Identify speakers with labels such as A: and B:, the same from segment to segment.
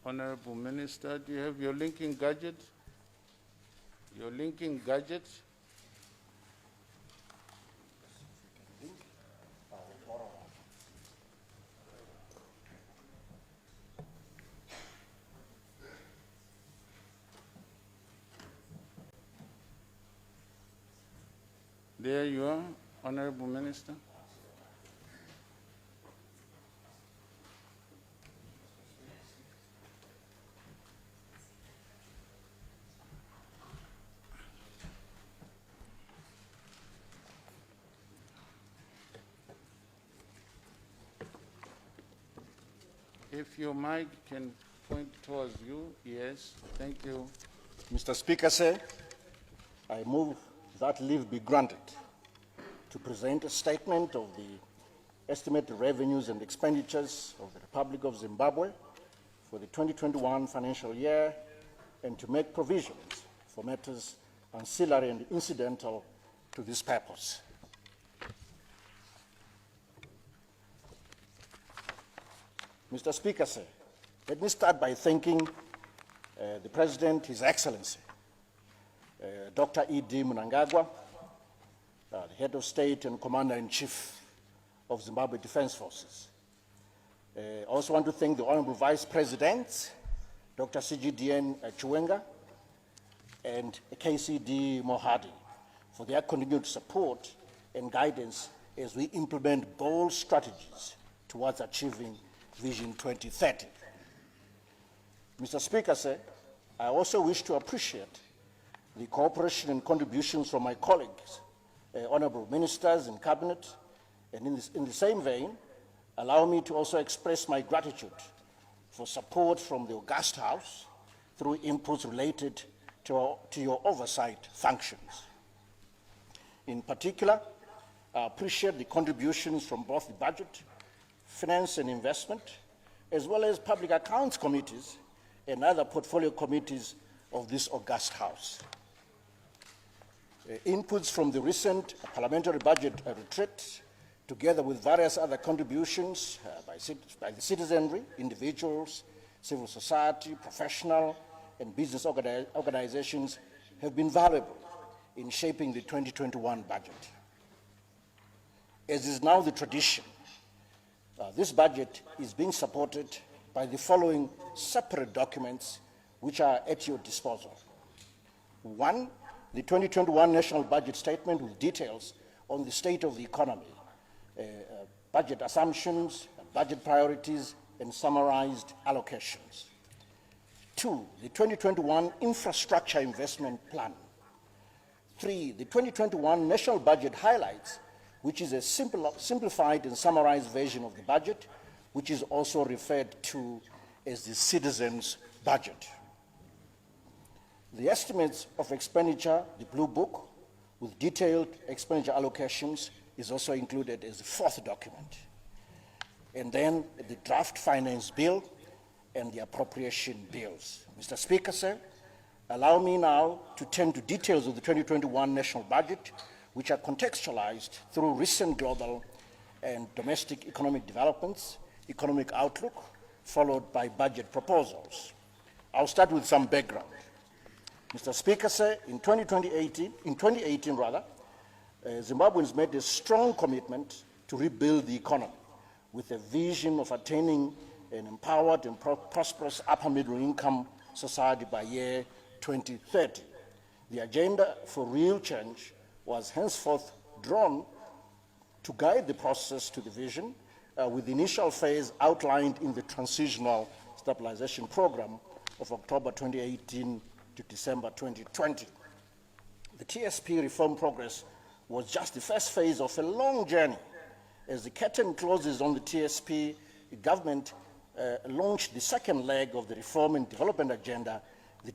A: Honorable Minister, do you have your linking gadget? Your linking gadget? There you are, Honorable Minister. If your mic can point towards you, yes, thank you.
B: Mr. Speaker, sir, I move that leave be granted to present a statement of the estimated revenues and expenditures of the Republic of Zimbabwe for the 2021 financial year and to make provisions for matters ancillary and incidental to this purpose. Mr. Speaker, sir, let me start by thanking the President, His Excellency, Dr. E.D. Mnangagwa, the Head of State and Commander-in-Chief of Zimbabwe Defense Forces. I also want to thank the Honorable Vice President, Dr. CGDN Chiwenga, and KCD Mohadi for their continued support and guidance as we implement bold strategies towards achieving Vision 2030. Mr. Speaker, sir, I also wish to appreciate the cooperation and contributions from my colleagues, honorable ministers in cabinet, and in the same vein, allow me to also express my gratitude for support from the August House through inputs related to your oversight functions. In particular, I appreciate the contributions from both the Budget, Finance and Investment, as well as Public Accounts Committees and other portfolio committees of this August House. Inputs from the recent parliamentary budget retreat, together with various other contributions by the citizenry, individuals, civil society, professional and business organizations, have been valuable in shaping the 2021 budget. As is now the tradition, this budget is being supported by the following separate documents which are at your disposal. One, the 2021 National Budget Statement with details on the state of the economy, budget assumptions, budget priorities, and summarized allocations. Two, the 2021 Infrastructure Investment Plan. Three, the 2021 National Budget Highlights, which is a simplified and summarized version of the budget, which is also referred to as the citizens' budget. The estimates of expenditure, the Blue Book, with detailed expenditure allocations, is also included as the fourth document. And then the draft finance bill and the appropriation bills. Mr. Speaker, sir, allow me now to turn to details of the 2021 national budget, which are contextualized through recent global and domestic economic developments, economic outlook, followed by budget proposals. I'll start with some background. Mr. Speaker, sir, in 2018, Zimbabweans made a strong commitment to rebuild the economy with a vision of attaining an empowered and prosperous upper middle income society by year 2030. The agenda for real change was henceforth drawn to guide the process to the vision, with the initial phase outlined in the Transitional Stabilization Program of October 2018 to December 2020. The TSP reform progress was just the first phase of a long journey. As the curtain closes on the TSP, the government launched the second leg of the Reform and Development Agenda, the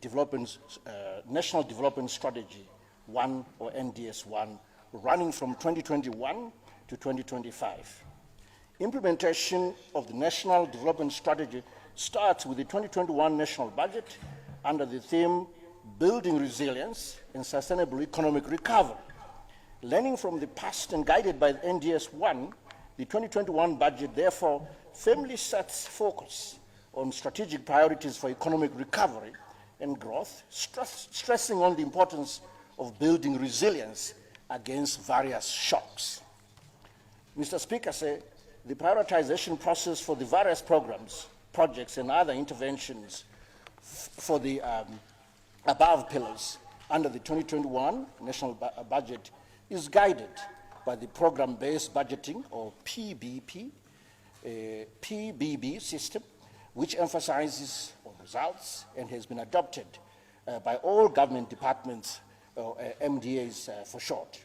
B: National Development Strategy 1, or NDS1, running from 2021 to 2025. Implementation of the National Development Strategy starts with the 2021 national budget under the theme Building Resilience and Sustainable Economic Recovery. Learning from the past and guided by the NDS1, the 2021 budget therefore firmly sets focus on strategic priorities for economic recovery and growth, stressing on the importance of building resilience against various shocks. Mr. Speaker, the prioritization process for the various programs, projects, and other interventions for the above pillars under the 2021 national budget is guided by the program-based budgeting, or PBB system, which emphasizes on results and has been adopted by all government departments, MDAs for short.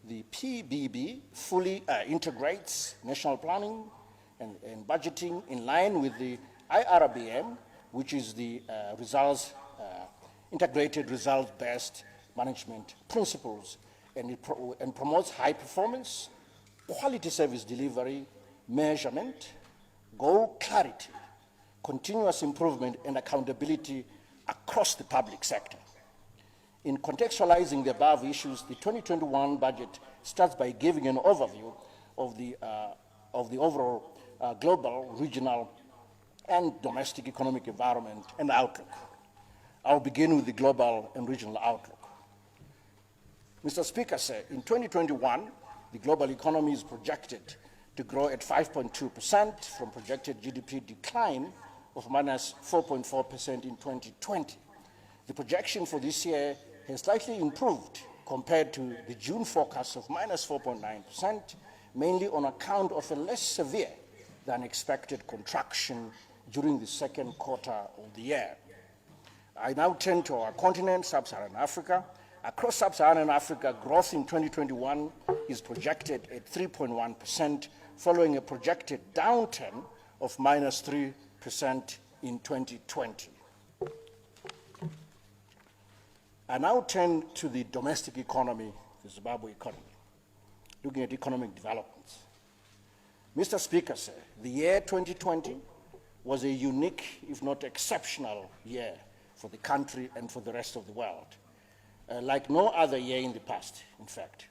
B: The PBB fully integrates national planning and budgeting in line with the IRBM, which is the integrated results-based management principles, and promotes high performance, quality service delivery, measurement, goal clarity, continuous improvement, and accountability across the public sector. In contextualizing the above issues, the 2021 budget starts by giving an overview of the overall global, regional, and domestic economic environment and outlook. I'll begin with the global and regional outlook. Mr. Speaker, in 2021, the global economy is projected to grow at 5.2% from projected GDP decline of minus 4.4% in 2020. The projection for this year has slightly improved compared to the June forecast of minus 4.9%, mainly on account of a less severe than expected contraction during the second quarter of the year. I now turn to our continent, Sub-Saharan Africa. Across Sub-Saharan Africa, growth in 2021 is projected at 3.1%, following a projected downturn of minus 3% in 2020. I now turn to the domestic economy, the Zimbabwe economy, looking at economic developments. Mr. Speaker, the year 2020 was a unique, if not exceptional, year for the country and for the rest of the world, like no other year in the past, in fact.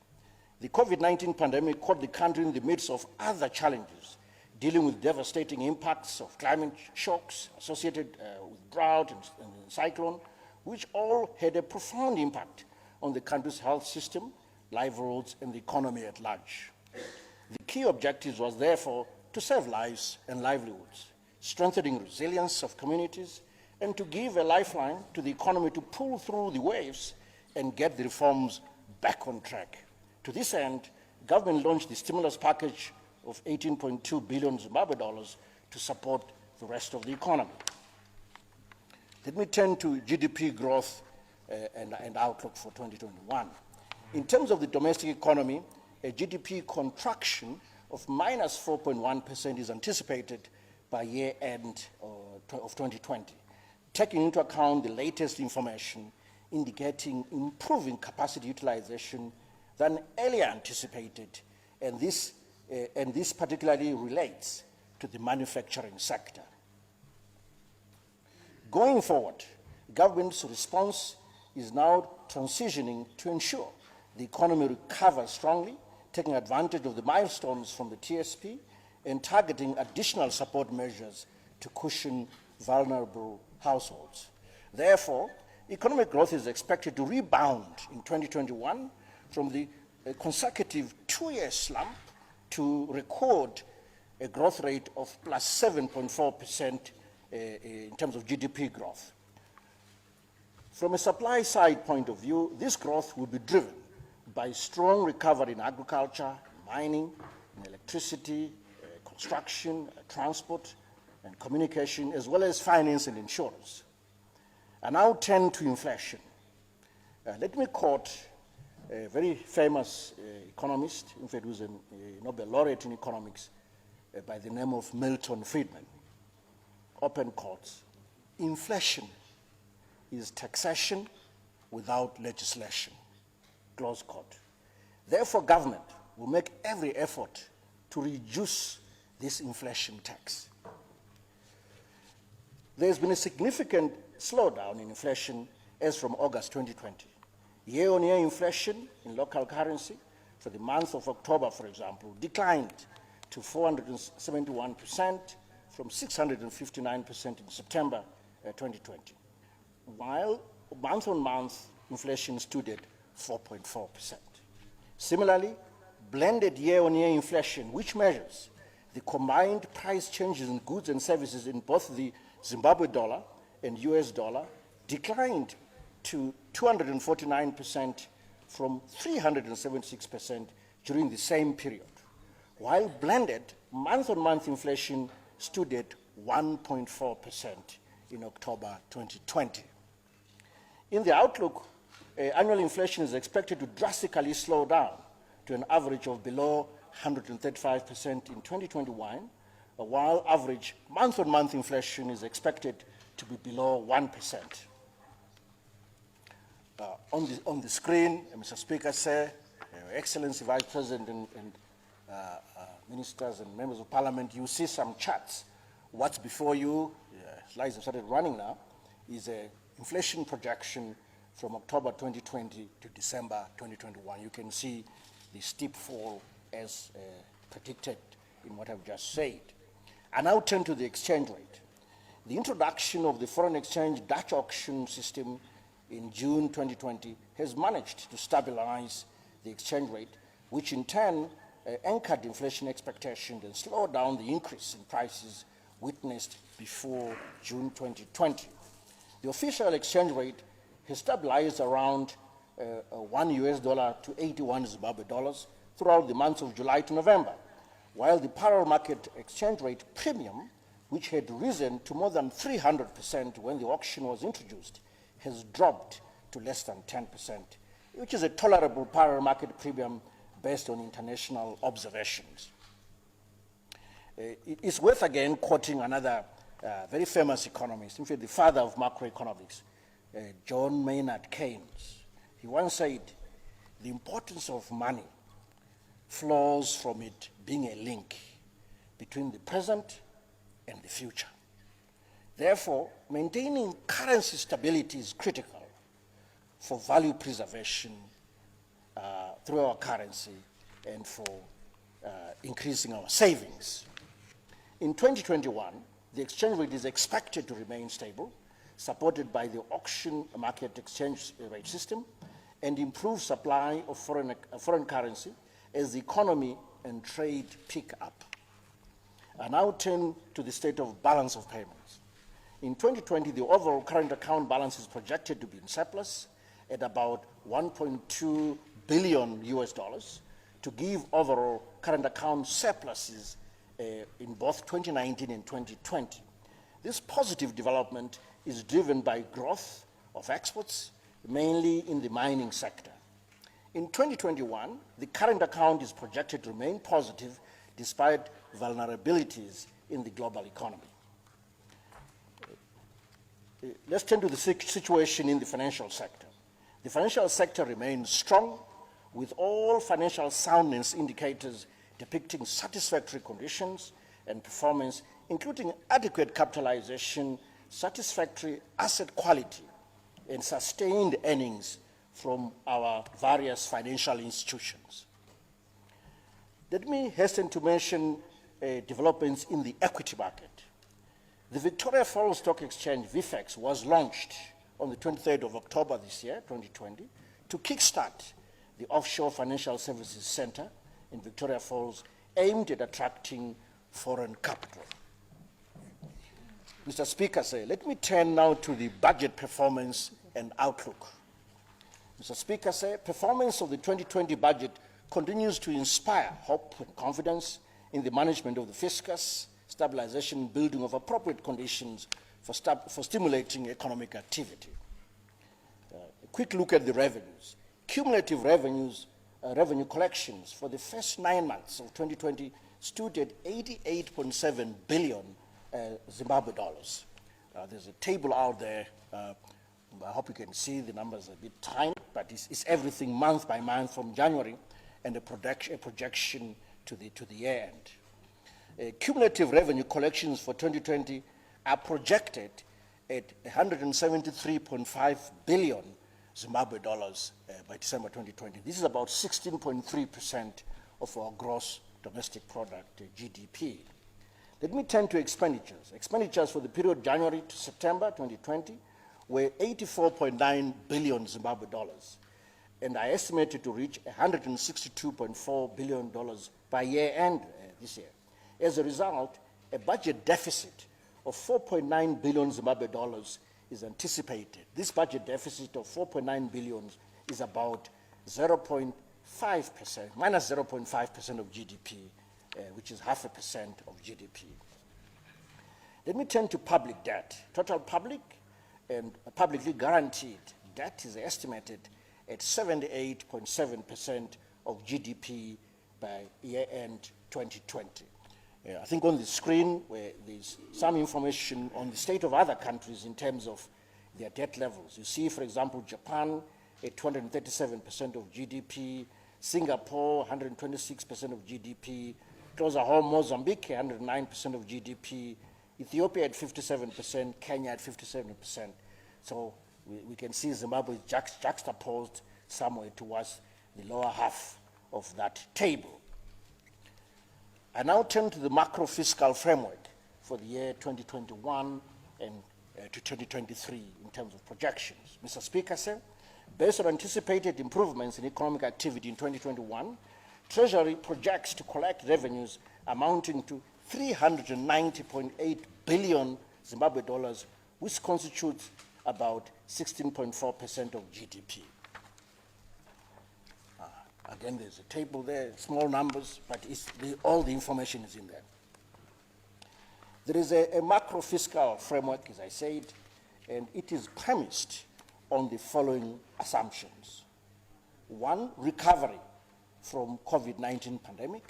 B: The COVID-19 pandemic caught the country in the midst of other challenges, dealing with devastating impacts of climate shocks associated with drought and cyclone, which all had a profound impact on the country's health system, livelihoods, and the economy at large. The key objective was therefore to save lives and livelihoods, strengthening resilience of communities, and to give a lifeline to the economy to pull through the waves and get the reforms back on track. To this end, government launched the stimulus package of 18.2 billion Zimbabwe dollars to support the rest of the economy. Let me turn to GDP growth and outlook for 2021. In terms of the domestic economy, a GDP contraction of minus 4.1% is anticipated by year end of 2020, taking into account the latest information indicating improving capacity utilization than earlier anticipated, and this particularly relates to the manufacturing sector. Going forward, government's response is now transitioning to ensure the economy recovers strongly, taking advantage of the milestones from the TSP and targeting additional support measures to cushion vulnerable households. Therefore, economic growth is expected to rebound in 2021 from the consecutive two-year slump to record a growth rate of plus 7.4% in terms of GDP growth. From a supply side point of view, this growth will be driven by strong recovery in agriculture, mining, in electricity, construction, transport, and communication, as well as finance and insurance. I now turn to inflation. Let me quote a very famous economist, in fact, who was a Nobel laureate in economics by the name of Milton Friedman. Open quotes: inflation is taxation without legislation, close quote. Therefore, government will make every effort to reduce this inflation tax. There has been a significant slowdown in inflation as from August 2020. Year-on-year inflation in local currency for the month of October, for example, declined to 471% from 659% in September 2020, while month-on-month inflation stood at 4.4%. Similarly, blended year-on-year inflation, which measures the combined price changes in goods and services in both the Zimbabwe dollar and US dollar, declined to 249% from 376% during the same period, while blended month-on-month inflation stood at 1.4% in October 2020. In the outlook, annual inflation is expected to drastically slow down to an average of below 135% in 2021, while average month-on-month inflation is expected to be below 1%. On the screen, Mr. Speaker, Sir, Your Excellency Vice President and ministers and members of Parliament, you see some charts. What's before you, slides have started running now, is an inflation projection from October 2020 to December 2021. You can see the steep fall as predicted in what I've just said. I now turn to the exchange rate. The introduction of the foreign exchange Dutch auction system in June 2020 has managed to stabilize the exchange rate, which in turn anchored inflation expectations and slowed down the increase in prices witnessed before June 2020. The official exchange rate has stabilized around $1 to 81 Zimbabwe dollars throughout the months of July to November, while the parallel market exchange rate premium, which had risen to more than 300% when the auction was introduced, has dropped to less than 10%, which is a tolerable parallel market premium based on international observations. It is worth again quoting another very famous economist, in fact the father of macroeconomics, John Maynard Keynes. He once said, the importance of money flows from it being a link between the present and the future. Therefore, maintaining currency stability is critical for value preservation through our currency and for increasing our savings. In 2021, the exchange rate is expected to remain stable, supported by the auction market exchange rate system and improved supply of foreign currency as the economy and trade pick up. I now turn to the state of balance of payments. In 2020, the overall current account balance is projected to be in surplus at about $1.2 billion to give overall current account surpluses in both 2019 and 2020. This positive development is driven by growth of exports, mainly in the mining sector. In 2021, the current account is projected to remain positive despite vulnerabilities in the global economy. Let's turn to the situation in the financial sector. The financial sector remains strong, with all financial soundness indicators depicting satisfactory conditions and performance, including adequate capitalization, satisfactory asset quality, and sustained earnings from our various financial institutions. Let me hasten to mention developments in the equity market. The Victoria Falls Stock Exchange, VFEX, was launched on the 23rd of October this year, 2020, to kickstart the Offshore Financial Services Center in Victoria Falls, aimed at attracting foreign capital. Mr. Speaker, let me turn now to the budget performance and outlook. Mr. Speaker, performance of the 2020 budget continues to inspire hope and confidence in the management of the fiscus, stabilization and building of appropriate conditions for stimulating economic activity. A quick look at the revenues. Cumulative revenue collections for the first 9 months of 2020 stood at 88.7 billion Zimbabwe dollars. There's a table out there. I hope you can see the numbers are a bit tiny, but it's everything month by month from January and a projection to the year end. Cumulative revenue collections for 2020 are projected at 173.5 billion Zimbabwe dollars by December 2020. This is about 16.3% of our gross domestic product, GDP. Let me turn to expenditures. Expenditures for the period January to September 2020 were 84.9 billion Zimbabwe dollars, and are estimated to reach $162.4 billion by year end this year. As a result, a budget deficit of 4.9 billion Zimbabwe dollars is anticipated. This budget deficit of 4.9 billion is about 0.5%, minus 0.5% of GDP, which is 0.5% of GDP. Let me turn to public debt. Total public and publicly guaranteed debt is estimated at 78.7% of GDP by year-end 2020. I think on the screen where there's some information on the state of other countries in terms of their debt levels. You see, for example, Japan at 237% of GDP, Singapore 126% of GDP, closer home Mozambique 109% of GDP, Ethiopia at 57%, Kenya at 57%. So we can see Zimbabwe juxtaposed somewhere towards the lower half of that table. I now turn to the macro fiscal framework for the year 2021 and to 2023 in terms of projections. Mr. Speaker, sir, based on anticipated improvements in economic activity in 2021, Treasury projects to collect revenues amounting to 390.8 billion Zimbabwe dollars, which constitutes about 16.4% of GDP. Again, there's a table there, small numbers, but all the information is in there. There is a macro fiscal framework, as I said, and it is premised on the following assumptions. 1, recovery from COVID-19 pandemic.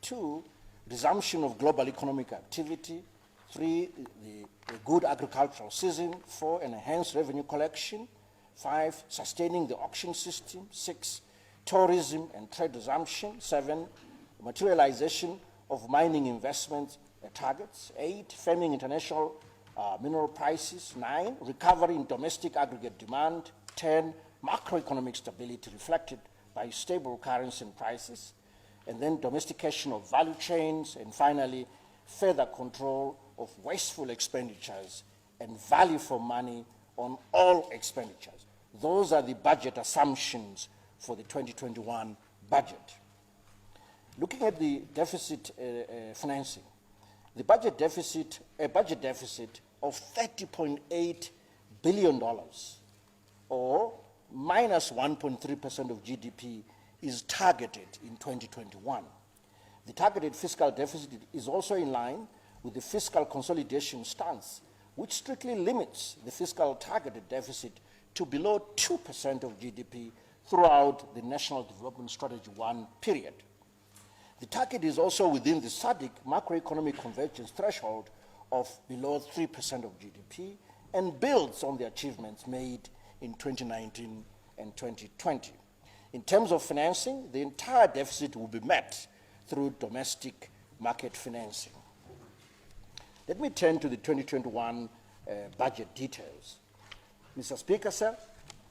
B: 2, resumption of global economic activity. 3, the good agricultural season. 4, enhanced revenue collection. 5, sustaining the auction system. 6, tourism and trade resumption. 7, materialization of mining investment targets. 8, firming international mineral prices. 9, recovery in domestic aggregate demand. 10, macroeconomic stability reflected by stable currency and prices. And then domestication of value chains. And finally, further control of wasteful expenditures and value for money on all expenditures. Those are the budget assumptions for the 2021 budget. Looking at the deficit financing, the budget deficit, a budget deficit of $30.8 billion, or minus 1.3% of GDP, is targeted in 2021. The targeted fiscal deficit is also in line with the fiscal consolidation stance, which strictly limits the fiscal targeted deficit to below 2% of GDP throughout the National Development Strategy 1 period. The target is also within the SADC macroeconomic convergence threshold of below 3% of GDP and builds on the achievements made in 2019 and 2020. In terms of financing, the entire deficit will be met through domestic market financing. Let me turn to the 2021 budget details. Mr. Speaker, sir,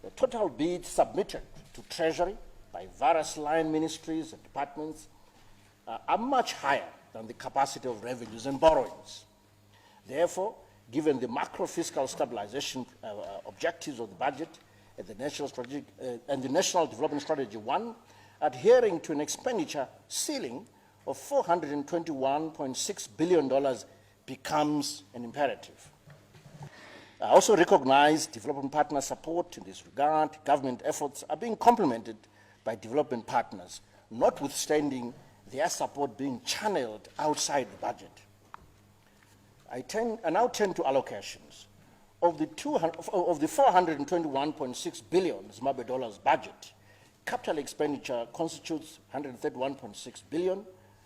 B: the total bids submitted to Treasury by various line ministries and departments are much higher than the capacity of revenues and borrowings. Therefore, given the macro-fiscal stabilization objectives of the budget and the National Development Strategy 1, adhering to an expenditure ceiling of $421.6 billion becomes an imperative. I also recognize development partner support in this regard. Government efforts are being complemented by development partners, notwithstanding their support being channeled outside the budget. I now turn to allocations. Of the 421.6 billion Zimbabwe dollars budget, capital expenditure constitutes 131.6 billion,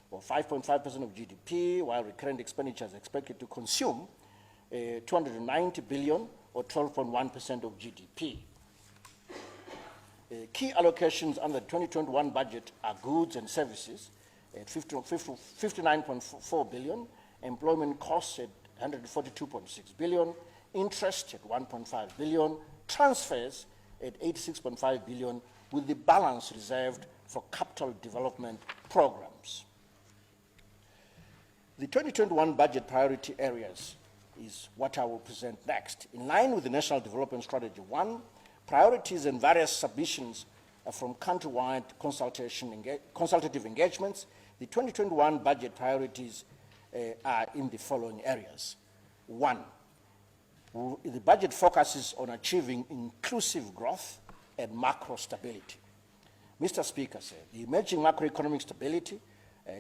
B: or 5.5% of GDP, while recurrent expenditure is expected to consume 290 billion, or 12.1% of GDP. Key allocations under the 2021 budget are goods and services at 59.4 billion, employment costs at 142.6 billion, interest at 1.5 billion, transfers at 86.5 billion, with the balance reserved for capital development programs. The 2021 budget priority areas is what I will present next. In line with the National Development Strategy 1, priorities and various submissions from countrywide consultative engagements, the 2021 budget priorities are in the following areas. 1, the budget focuses on achieving inclusive growth and macro stability. Mr. Speaker said, the emerging macroeconomic stability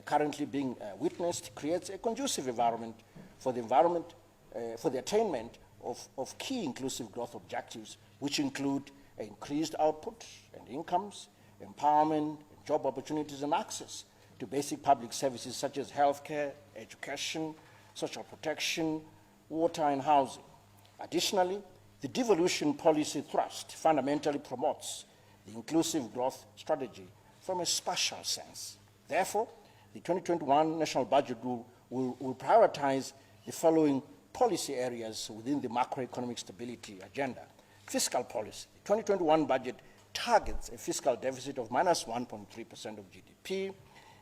B: currently being witnessed creates a conducive environment for the attainment of key inclusive growth objectives, which include increased output and incomes, empowerment, job opportunities, and access to basic public services such as healthcare, education, social protection, water, and housing. Additionally, the devolution policy thrust fundamentally promotes the inclusive growth strategy from a spatial sense. Therefore, the 2021 national budget will prioritize the following policy areas within the macroeconomic stability agenda. Fiscal policy. The 2021 budget targets a fiscal deficit of minus 1.3% of GDP,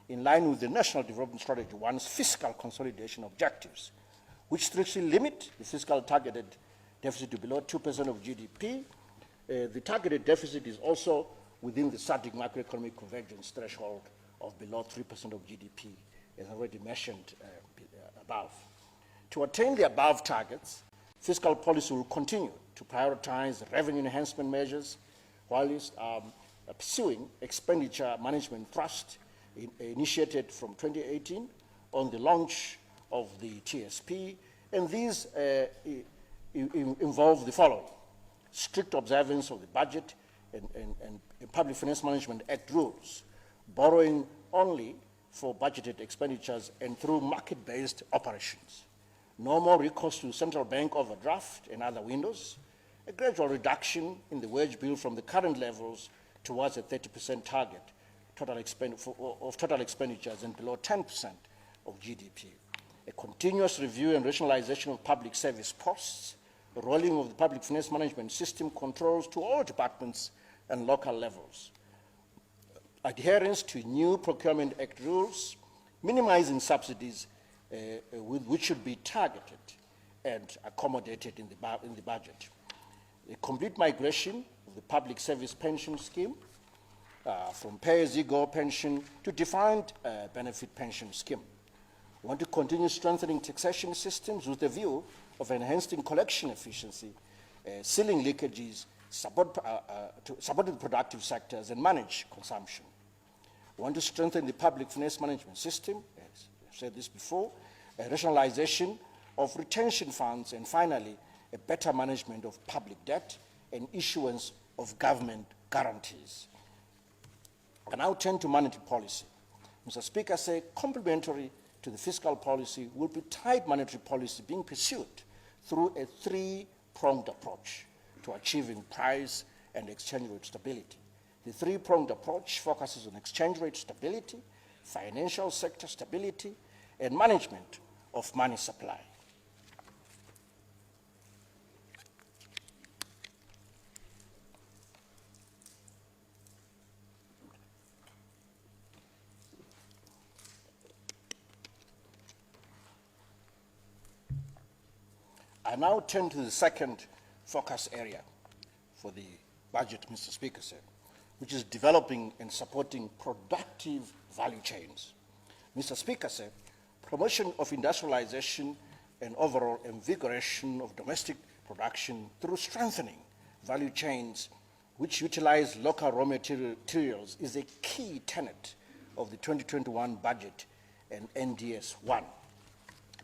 B: in line with the National Development Strategy 1's fiscal consolidation objectives, which strictly limit the fiscal targeted deficit to below 2% of GDP. The targeted deficit is also within the SADC macroeconomic convergence threshold of below 3% of GDP, as already mentioned above. To attain the above targets, fiscal policy will continue to prioritize revenue enhancement measures while pursuing expenditure management thrust initiated from 2018 on the launch of the TSP, and these involve the following: strict observance of the budget and Public Finance Management Act rules, borrowing only for budgeted expenditures and through market-based operations, no more recourse to central bank overdraft and other windows, a gradual reduction in the wage bill from the current levels towards a 30% target of total expenditures and below 10% of GDP, a continuous review and rationalization of public service posts, rolling of the public finance management system controls to all departments and local levels, adherence to new Procurement Act rules, minimizing subsidies which should be targeted and accommodated in the budget, a complete migration of the public service pension scheme from pay-as-you-go pension to defined benefit pension scheme. We want to continue strengthening taxation systems with a view of enhancing collection efficiency, sealing leakages, supporting productive sectors, and manage consumption. We want to strengthen the public finance management system, as I've said this before, a rationalization of retention funds, and finally, a better management of public debt and issuance of government guarantees. I now turn to monetary policy. Mr. Speaker said, complementary to the fiscal policy will be tight monetary policy being pursued through a three-pronged approach to achieving price and exchange rate stability. The three-pronged approach focuses on exchange rate stability, financial sector stability, and management of money supply. I now turn to the second focus area for the budget, Mr. Speaker said, which is developing and supporting productive value chains. Mr. Speaker said, promotion of industrialization and overall invigoration of domestic production through strengthening value chains which utilize local raw materials is a key tenet of the 2021 budget and NDS 1.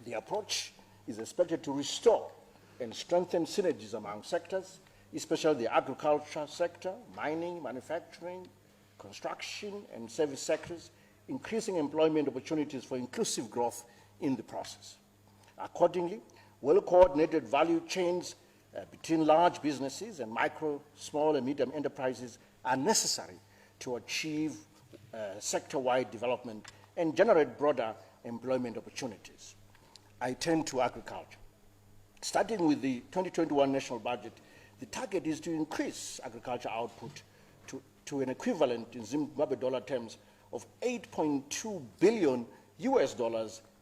B: The approach is expected to restore and strengthen synergies among sectors, especially the agriculture sector, mining, manufacturing, construction, and service sectors, increasing employment opportunities for inclusive growth in the process. Accordingly, well-coordinated value chains between large businesses and micro, small, and medium enterprises are necessary to achieve sector-wide development and generate broader employment opportunities. I turn to agriculture. Starting with the 2021 national budget, the target is to increase agriculture output to an equivalent in Zimbabwe dollar terms of $8.2 billion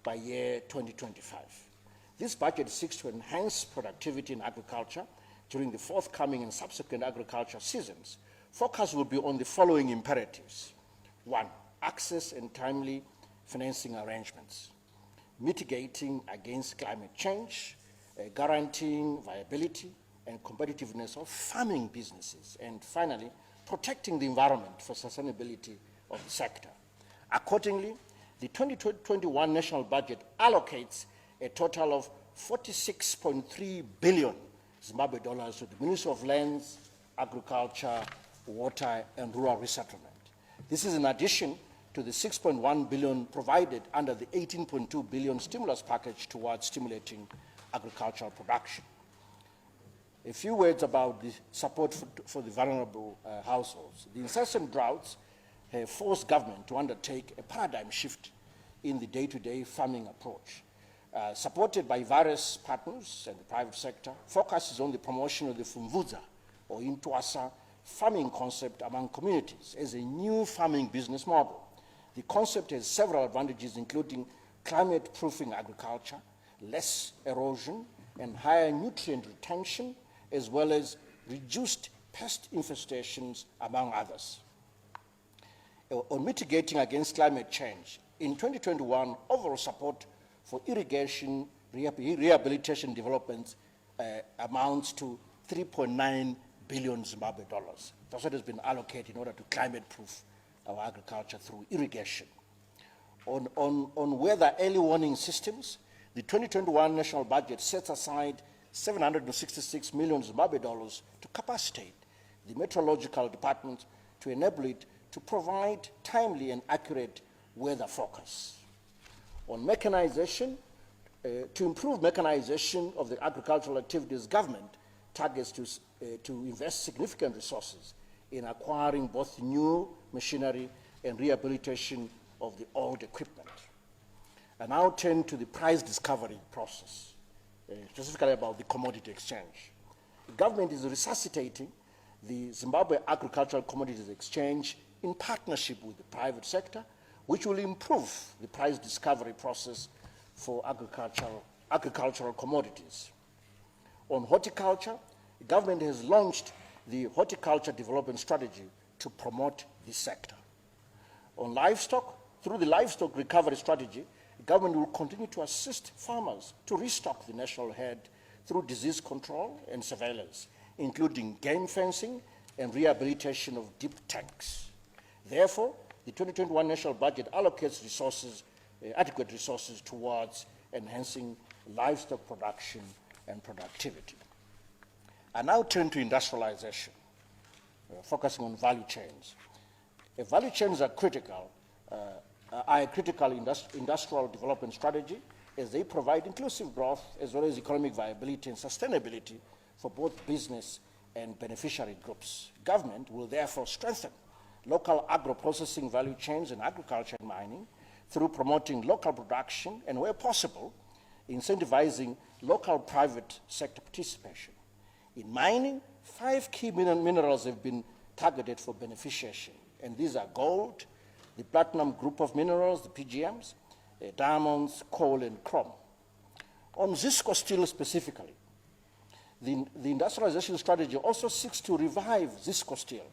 B: by year 2025. This budget seeks to enhance productivity in agriculture during the forthcoming and subsequent agriculture seasons. Focus will be on the following imperatives. 1, access and timely financing arrangements, mitigating against climate change, guaranteeing viability and competitiveness of farming businesses, and finally, protecting the environment for sustainability of the sector. Accordingly, the 2021 national budget allocates a total of 46.3 billion Zimbabwe dollars to the Ministry of Lands, Agriculture, Water, and Rural Resettlement. This is in addition to the 6.1 billion provided under the 18.2 billion stimulus package towards stimulating agricultural production. A few words about the support for the vulnerable households. The incessant droughts have forced government to undertake a paradigm shift in the day-to-day farming approach. Supported by various partners and the private sector, focuses on the promotion of the Fumvuza or Intwasa farming concept among communities as a new farming business model. The concept has several advantages, including climate-proofing agriculture, less erosion, and higher nutrient retention, as well as reduced pest infestations, among others. On mitigating against climate change, in 2021, overall support for irrigation rehabilitation developments amounts to 3.9 billion Zimbabwe dollars. That's what has been allocated in order to climate-proof our agriculture through irrigation. On weather early warning systems, the 2021 national budget sets aside 766 million Zimbabwe dollars to capacitate the meteorological department to enable it to provide timely and accurate weather forecasts. On mechanization, to improve mechanization of the agricultural activities, government targets to invest significant resources in acquiring both new machinery and rehabilitation of the old equipment. I now turn to the price discovery process, specifically about the commodity exchange. The government is resuscitating the Zimbabwe Agricultural Commodities Exchange in partnership with the private sector, which will improve the price discovery process for agricultural commodities. On horticulture, the government has launched the Horticulture Development Strategy to promote this sector. On livestock, through the Livestock Recovery Strategy, the government will continue to assist farmers to restock the national herd through disease control and surveillance, including game fencing and rehabilitation of deep tanks. Therefore, the 2021 national budget allocates resources, adequate resources towards enhancing livestock production and productivity. I now turn to industrialization, focusing on value chains. Value chains are a critical industrial development strategy as they provide inclusive growth as well as economic viability and sustainability for both business and beneficiary groups. Government will therefore strengthen local agro-processing value chains in agriculture and mining through promoting local production and, where possible, incentivizing local private sector participation. In mining, 5 key minerals have been targeted for beneficiation, and these are gold, the platinum group of minerals, the PGMs, diamonds, coal, and chrome. On Zisco steel specifically, the industrialization strategy also seeks to revive Zisco steel,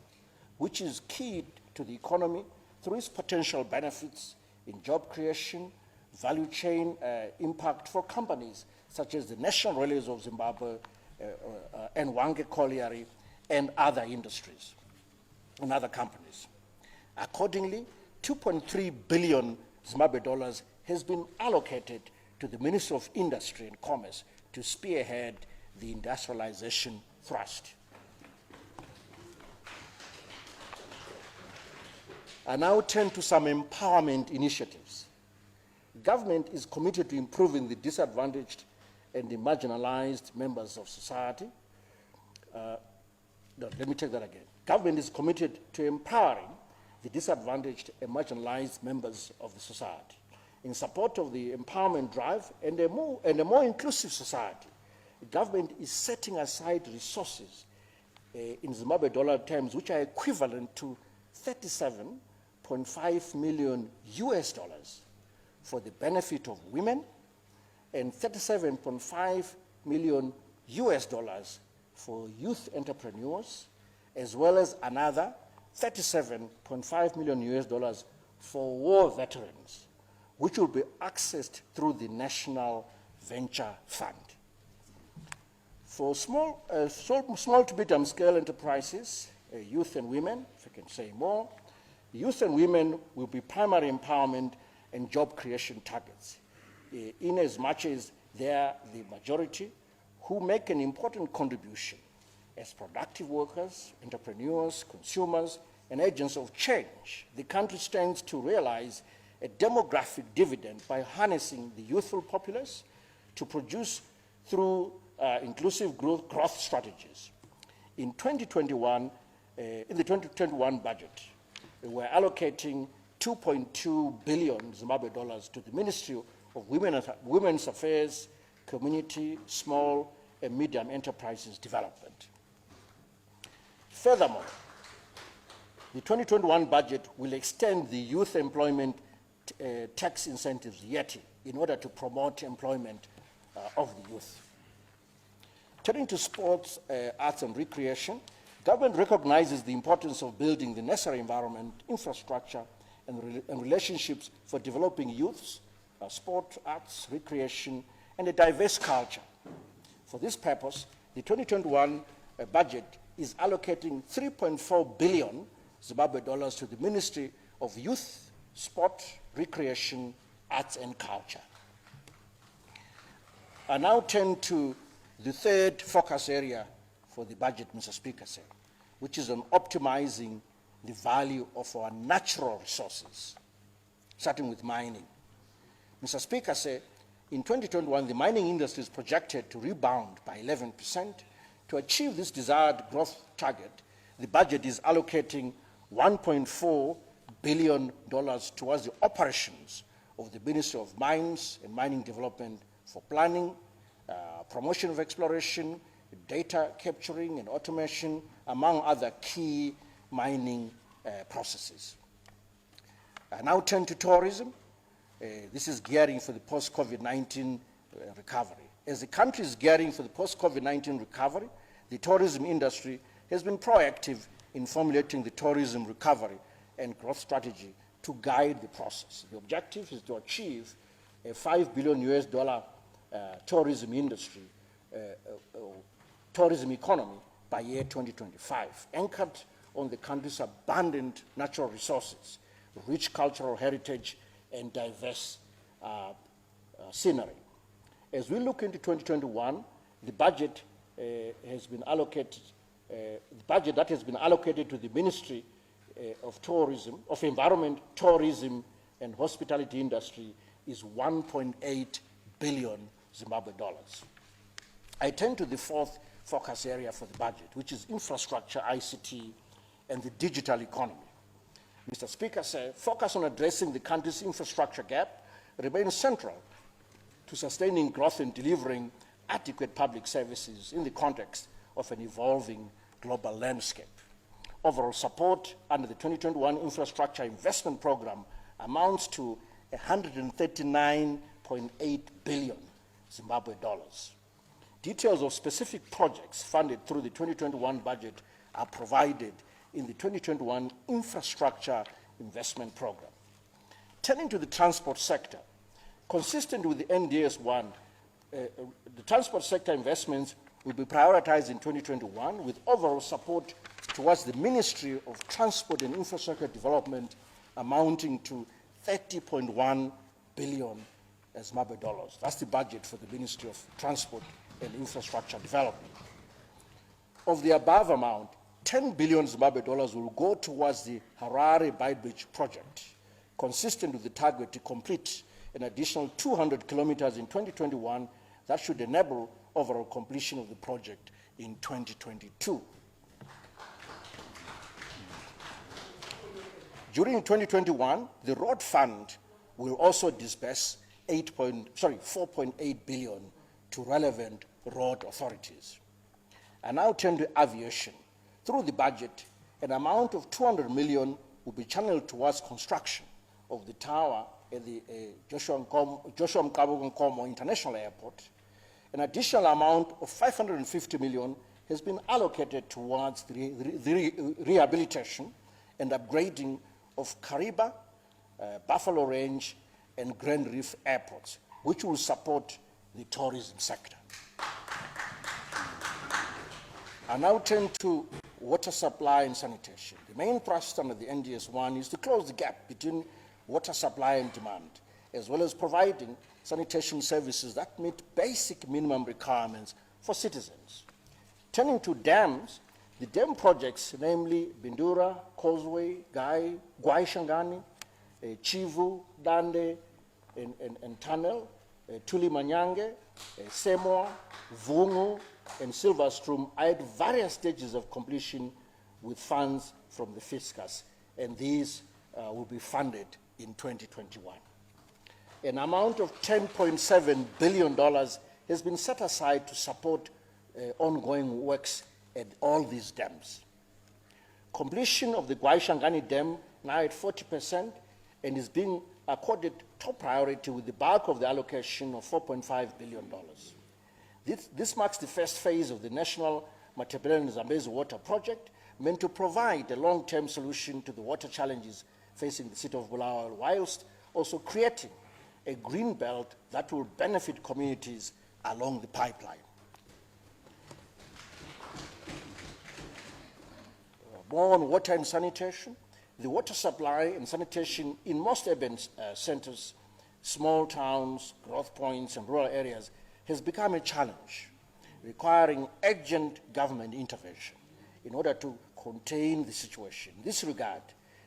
B: which is key to the economy through its potential benefits in job creation, value chain impact for companies such as the National Railways of Zimbabwe and Wange Colliery and other industries and other companies. Accordingly, 2.3 billion Zimbabwe dollars has been allocated to the Ministry of Industry and Commerce to spearhead the industrialization thrust. I now turn to some empowerment initiatives. Government is committed to improving the disadvantaged and the marginalized members of society. Let me take that again. Government is committed to empowering the disadvantaged and marginalized members of the society. In support of the empowerment drive and a more inclusive society, the government is setting aside resources in Zimbabwe dollar terms, which are equivalent to 37.5 million US dollars for the benefit of women, and $37.5 million for youth entrepreneurs, as well as another $37.5 million for war veterans, which will be accessed through the National Venture Fund. For small to medium scale enterprises, youth and women, if I can say more, youth and women will be primary empowerment and job creation targets, in as much as they are the majority who make an important contribution as productive workers, entrepreneurs, consumers, and agents of change. The country stands to realize a demographic dividend by harnessing the youthful populace to produce through inclusive growth strategies. In 2021, in the 2021 budget, we're allocating 2.2 billion Zimbabwe dollars to the Ministry of Women's Affairs, Community, Small and Medium Enterprises Development. Furthermore, the 2021 budget will extend the youth employment tax incentives YETI in order to promote employment of the youth. Turning to sports, arts and recreation, government recognizes the importance of building the necessary environment, infrastructure, and relationships for developing youths, sport, arts, recreation, and a diverse culture. For this purpose, the 2021 budget is allocating 3.4 billion Zimbabwe dollars to the Ministry of Youth, Sport, Recreation, Arts and Culture. I now turn to the third focus area for the budget, Mr. Speaker, sir, which is on optimizing the value of our natural resources, starting with mining. Mr. Speaker, sir, in 2021, the mining industry is projected to rebound by 11%. To achieve this desired growth target, the budget is allocating $1.4 billion towards the operations of the Ministry of Mines and Mining Development for planning, promotion of exploration, data capturing and automation, among other key mining processes. I now turn to tourism. This is gearing for the post-COVID-19 recovery. As the country is gearing for the post-COVID-19 recovery, the tourism industry has been proactive in formulating the tourism recovery and growth strategy to guide the process. The objective is to achieve a $5 billion tourism industry, tourism economy by year 2025, anchored on the country's abundant natural resources, rich cultural heritage, and diverse scenery. As we look into 2021, the budget has been allocated, the budget that has been allocated to the Ministry of Tourism, of Environment, Tourism, and Hospitality Industry is 1.8 billion Zimbabwe dollars. I turn to the fourth focus area for the budget, which is infrastructure, ICT, and the digital economy. Mr. Speaker, sir, focus on addressing the country's infrastructure gap remains central to sustaining growth and delivering adequate public services in the context of an evolving global landscape. Overall support under the 2021 Infrastructure Investment Program amounts to 139.8 billion Zimbabwe dollars. Details of specific projects funded through the 2021 budget are provided in the 2021 Infrastructure Investment Program. Turning to the transport sector, consistent with the NDS-1, the transport sector investments will be prioritized in 2021 with overall support towards the Ministry of Transport and Infrastructure Development amounting to 30.1 billion Zimbabwe dollars. That's the budget for the Ministry of Transport and Infrastructure Development. Of the above amount, 10 billion Zimbabwe dollars will go towards the Harare Bridge project, consistent with the target to complete an additional 200 kilometers in 2021 that should enable overall completion of the project in 2022. During 2021, the Road Fund will also disburse 4.8 billion to relevant road authorities. I now turn to aviation. Through the budget, an amount of 200 million will be channeled towards construction of the tower at the Joshua Mkabu Nkomo International Airport. An additional amount of 550 million has been allocated towards the rehabilitation and upgrading of Kariba, Buffalo Range, and Grand Reef airports, which will support the tourism sector. I now turn to water supply and sanitation. The main thrust under the NDS-1 is to close the gap between water supply and demand, as well as providing sanitation services that meet basic minimum requirements for citizens. Turning to dams, the dam projects, namely Bindura, Causeway, Gwai Shangani, Chivu, Dande, and Tunnel, Tuli Manyange, Semoa, Vungu, and Silverstrom are at various stages of completion with funds from the fiscus, and these will be funded in 2021. An amount of $10.7 billion has been set aside to support ongoing works at all these dams. Completion of the Gwai Shangani Dam now at 40% and is being accorded top priority with the bulk of the allocation of $4.5 billion. This marks the first phase of the National Matabeleland and Zambezi Water Project, meant to provide a long-term solution to the water challenges facing the city of Bulawayo, whilst also creating a green belt that will benefit communities along the pipeline. More on water and sanitation. The water supply and sanitation in most urban centers, small towns, growth points, and rural areas has become a challenge, requiring urgent government intervention in order to contain the situation. In this regard,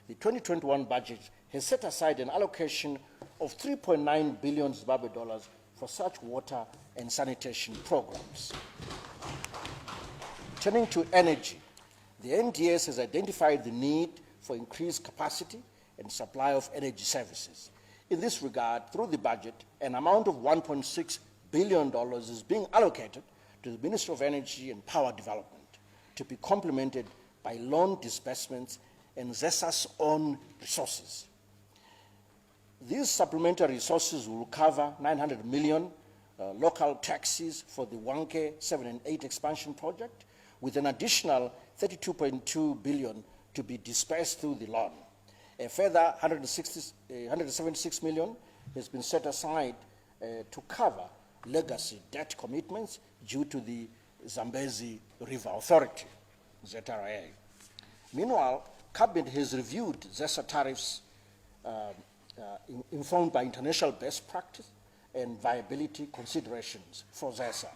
B: the 2021 budget has set aside an allocation of 3.9 billion Zimbabwe dollars for such water and sanitation programs. Turning to energy, the NDS has identified the need for increased capacity and supply of energy services. In this regard, through the budget, an amount of $1.6 billion is being allocated to the Ministry of Energy and Power Development to be complemented by loan disbursements and ZESA's own resources. These supplementary resources will cover 900 million local taxes for the Wanke 7 and 8 expansion project, with an additional 32.2 billion to be dispersed through the loan. A further 176 million has been set aside to cover legacy debt commitments due to the Zambezi River Authority, ZRA. Meanwhile, Cabinet has reviewed ZESA tariffs informed by international best practice and viability considerations for ZESA.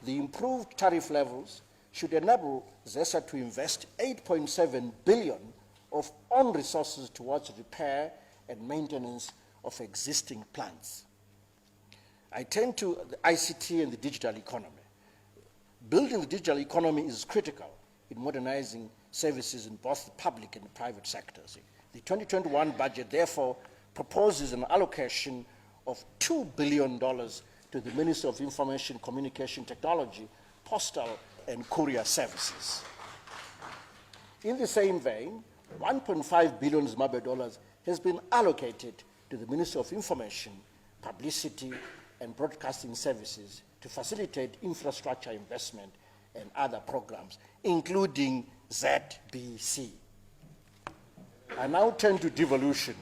B: The improved tariff levels should enable ZESA to invest 8.7 billion of own resources towards repair and maintenance of existing plants. I turn to the ICT and the digital economy. Building the digital economy is critical in modernizing services in both the public and the private sectors. The 2021 budget, therefore, proposes an allocation of $2 billion to the Ministry of Information, Communication Technology, Postal and Courier Services. In the same vein, 1.5 billion Zimbabwe dollars has been allocated to the Ministry of Information, Publicity and Broadcasting Services to facilitate infrastructure investment and other programs, including ZBC. I now turn to devolution.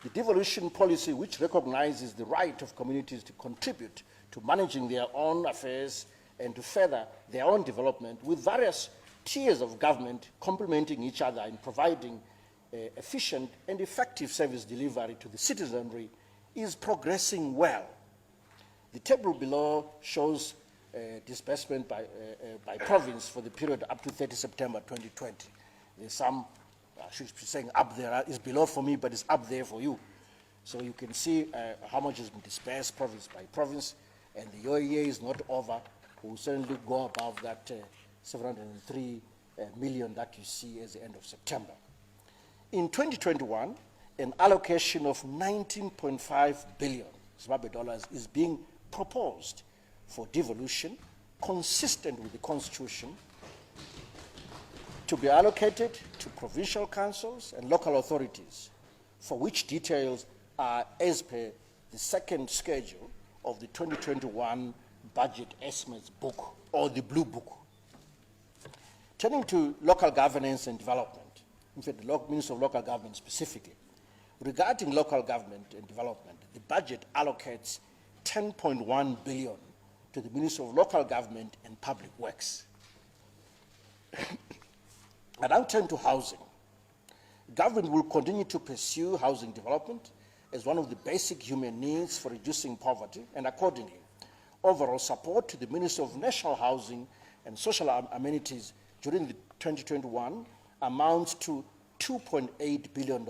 B: The devolution policy, which recognizes the right of communities to contribute to managing their own affairs and to further their own development, with various tiers of government complementing each other in providing efficient and effective service delivery to the citizenry, is progressing well. The table below shows disbursement by province for the period up to 30 September 2020. There's some, I should be saying up there, it's below for me, but it's up there for you. So you can see how much has been dispersed province by province, and the OEA is not over. We'll certainly go above that 703 million that you see at the end of September. In 2021, an allocation of 19.5 billion Zimbabwe dollars is being proposed for devolution, consistent with the Constitution, to be allocated to provincial councils and local authorities for which details are as per the second schedule of the 2021 Budget Estimates Book, or the Blue Book. Turning to local governance and development, in fact, the Minister of Local Government specifically, regarding local government and development, the budget allocates 10.1 billion to the Ministry of Local Government and Public Works. I now turn to housing. Government will continue to pursue housing development as one of the basic human needs for reducing poverty, and accordingly, overall support to the Ministry of National Housing and Social Amenities during the 2021 amounts to $2.8 billion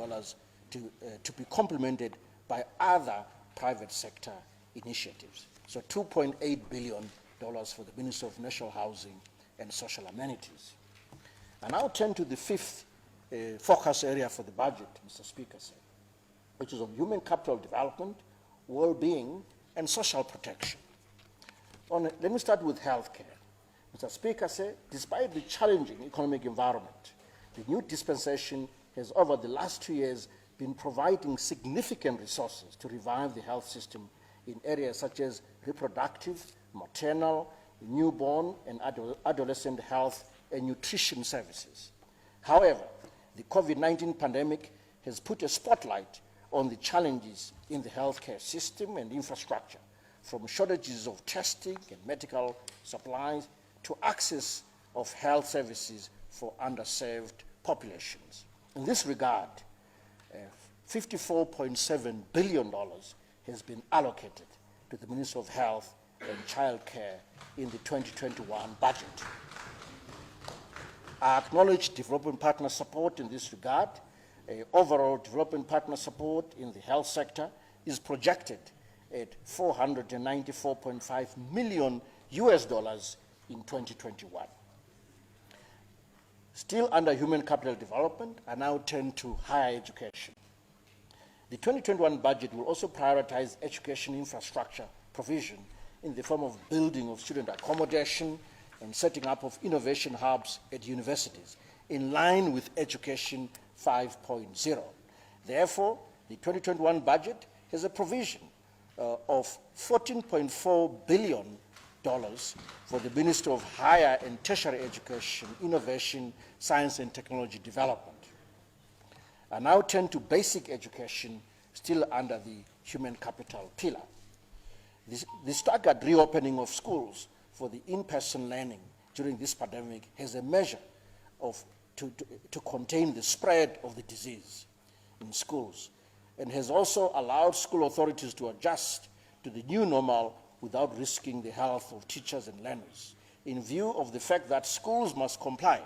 B: to be complemented by other private sector initiatives. So $2.8 billion for the Ministry of National Housing and Social Amenities. I now turn to the fifth focus area for the budget, Mr. Speaker, which is on human capital development, well-being, and social protection. Let me start with healthcare. Mr. Speaker, despite the challenging economic environment, the new dispensation has over the last 2 years been providing significant resources to revive the health system in areas such as reproductive, maternal, newborn, and adolescent health and nutrition services. However, the COVID-19 pandemic has put a spotlight on the challenges in the healthcare system and infrastructure, from shortages of testing and medical supplies to access of health services for underserved populations. In this regard, $54.7 billion has been allocated to the Ministry of Health and Child Care in the 2021 budget. I acknowledge development partner support in this regard. Overall development partner support in the health sector is projected at $494.5 million in 2021. Still under human capital development, I now turn to higher education. The 2021 budget will also prioritize education infrastructure provision in the form of building of student accommodation and setting up of innovation hubs at universities, in line with Education 5.0. Therefore, the 2021 budget has a provision of $14.4 billion for the Ministry of Higher and Tertiary Education, Innovation, Science and Technology Development. I now turn to basic education, still under the human capital pillar. The staggered reopening of schools for the in-person learning during this pandemic has a measure to contain the spread of the disease in schools, and has also allowed school authorities to adjust to the new normal without risking the health of teachers and learners. In view of the fact that schools must comply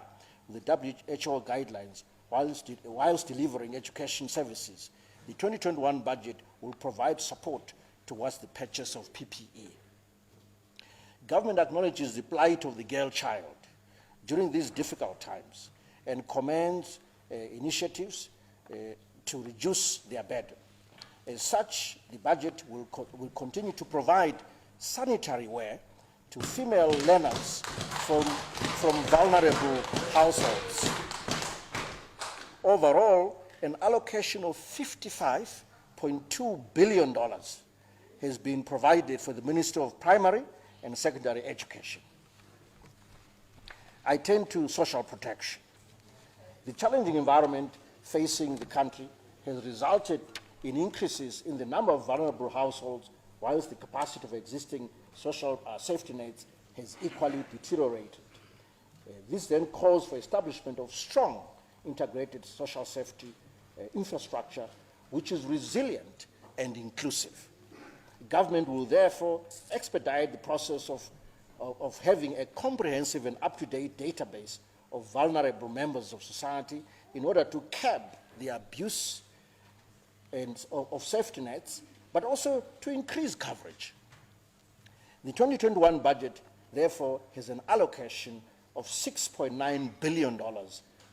B: with the WHO guidelines whilst delivering education services, the 2021 budget will provide support towards the purchase of PPE. Government acknowledges the plight of the girl child during these difficult times and commends initiatives to reduce their burden. As such, the budget will continue to provide sanitary wear to female learners from vulnerable households. Overall, an allocation of $55.2 billion has been provided for the Ministry of Primary and Secondary Education. I turn to social protection. The challenging environment facing the country has resulted in increases in the number of vulnerable households, whilst the capacity of existing social safety nets has equally deteriorated. This then calls for establishment of strong integrated social safety infrastructure, which is resilient and inclusive. Government will therefore expedite the process of having a comprehensive and up-to-date database of vulnerable members of society in order to curb the abuse of safety nets, but also to increase coverage. The 2021 budget, therefore, has an allocation of $6.9 billion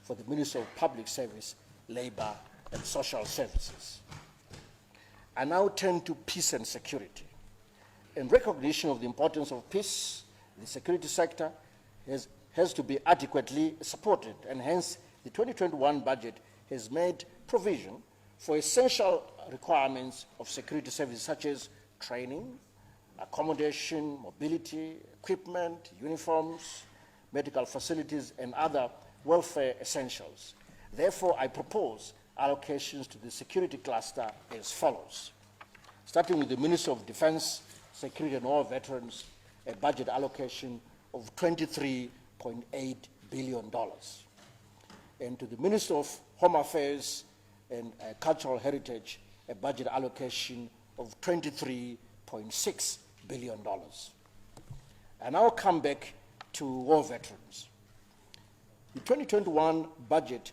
B: for the Ministry of Public Service, Labor and Social Services. I now turn to peace and security. In recognition of the importance of peace, the security sector has to be adequately supported, and hence the 2021 budget has made provision for essential requirements of security services such as training, accommodation, mobility, equipment, uniforms, medical facilities, and other welfare essentials. Therefore, I propose allocations to the security cluster as follows. Starting with the Minister of Defense, Security and War Veterans, a budget allocation of $23.8 billion. And to the Minister of Home Affairs and Cultural Heritage, a budget allocation of $23.6 billion. I now come back to war veterans. The 2021 budget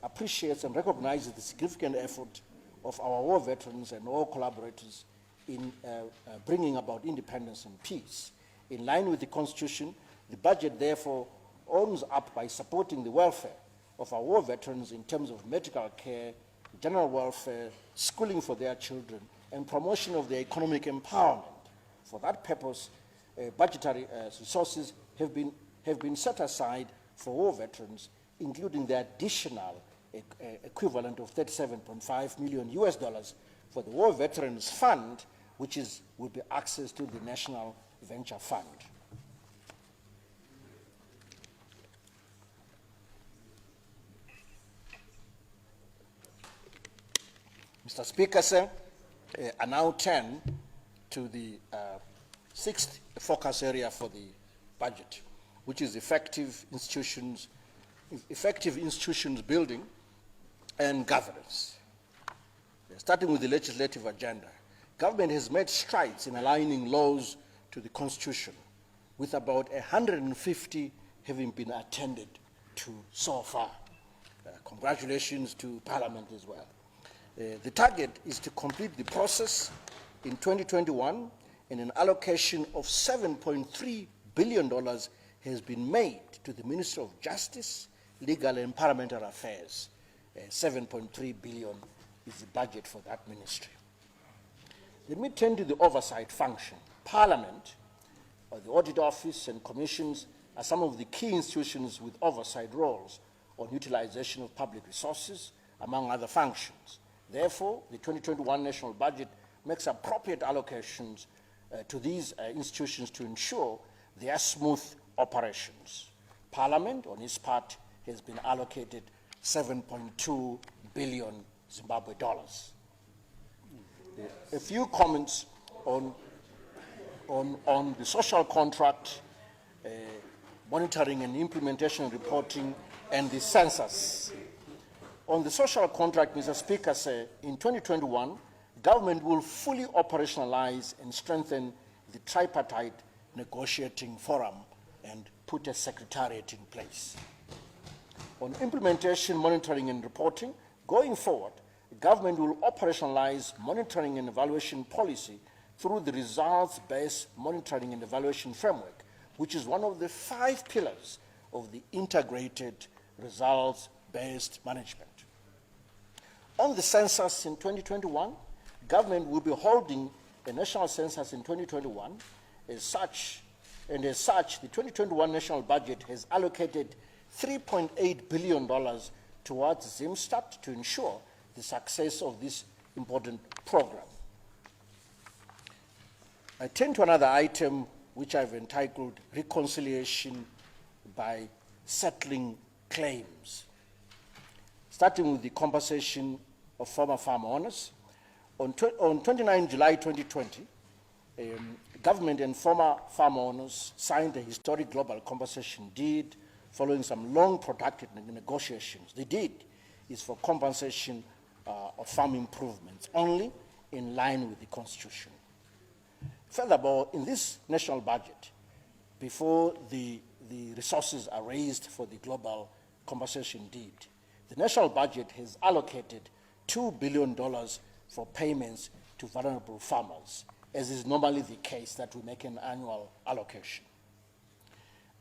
B: appreciates and recognizes the significant effort of our war veterans and all collaborators in bringing about independence and peace. In line with the Constitution, the budget therefore owns up by supporting the welfare of our war veterans in terms of medical care, general welfare, schooling for their children, and promotion of their economic empowerment. For that purpose, budgetary resources have been set aside for war veterans, including the additional equivalent of $37.5 million for the War Veterans Fund, which will be access to the National Venture Fund. Mr. Speaker, sir, I now turn to the sixth focus area for the budget, which is effective institutions building and governance. Starting with the legislative agenda, government has made strides in aligning laws to the Constitution, with about 150 having been attended to so far. Congratulations to Parliament as well. The target is to complete the process in 2021, and an allocation of $7.3 billion has been made to the Ministry of Justice, Legal and Parliamentary Affairs. $7.3 billion is the budget for that ministry. Let me turn to the oversight function. Parliament, or the Audit Office and commissions are some of the key institutions with oversight roles on utilization of public resources, among other functions. Therefore, the 2021 national budget makes appropriate allocations to these institutions to ensure their smooth operations. Parliament, on its part, has been allocated 7.2 billion Zimbabwe dollars. A few comments on the social contract, monitoring and implementation reporting, and the census. On the social contract, Mr. Speaker, in 2021, government will fully operationalize and strengthen the tripartite negotiating forum and put a secretariat in place. On implementation, monitoring, and reporting, going forward, the government will operationalize monitoring and evaluation policy through the results-based monitoring and evaluation framework, which is one of the 5 pillars of the integrated results-based management. On the census in 2021, government will be holding a national census in 2021. As such, the 2021 national budget has allocated $3.8 billion towards ZimStat to ensure the success of this important program. I turn to another item which I've entitled Reconciliation by Settling Claims. Starting with the compensation of former farm owners. On 29 July 2020, government and former farm owners signed a historic global compensation deed following some long protracted negotiations. The deed is for compensation of farm improvements only in line with the Constitution. Furthermore, in this national budget, before the resources are raised for the global compensation deed, the national budget has allocated $2 billion for payments to vulnerable farmers, as is normally the case that we make an annual allocation.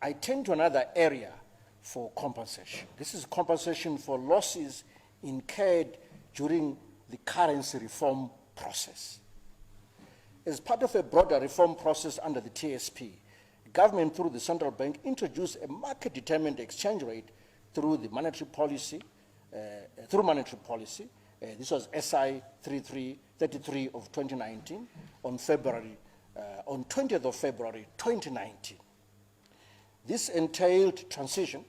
B: I turn to another area for compensation. This is compensation for losses incurred during the currency reform process. As part of a broader reform process under the TSP, government through the central bank introduced a market-determined exchange rate through monetary policy, This was SI 33 of 2019 on 20th of February 2019. This entailed transition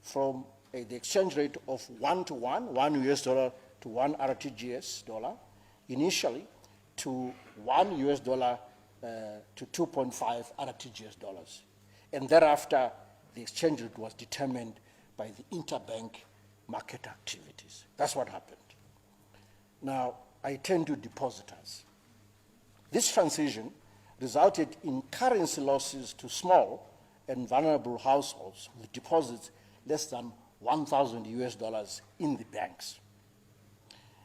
B: from the exchange rate of 1-to-1, 1 US dollar to 1 RTGS dollar, initially to 1 US dollar to 2.5 RTGS dollars. And thereafter, the exchange rate was determined by the interbank market activities. That's what happened. Now, I turn to depositors. This transition resulted in currency losses to small and vulnerable households with deposits less than 1,000 US dollars in the banks.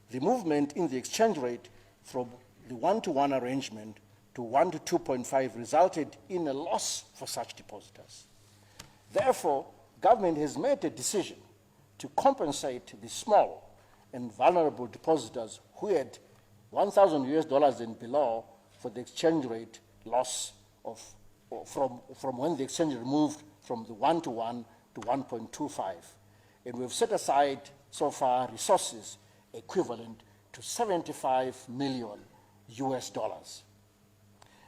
B: The movement in the exchange rate from the 1-to-1 arrangement to 1 to 2.5 resulted in a loss for such depositors. Therefore, government has made a decision to compensate the small and vulnerable depositors who had 1,000 US dollars and below for the exchange rate loss from when the exchange rate moved from the 1-to-1 to 1.25. And we've set aside so far resources equivalent to 75 million US dollars.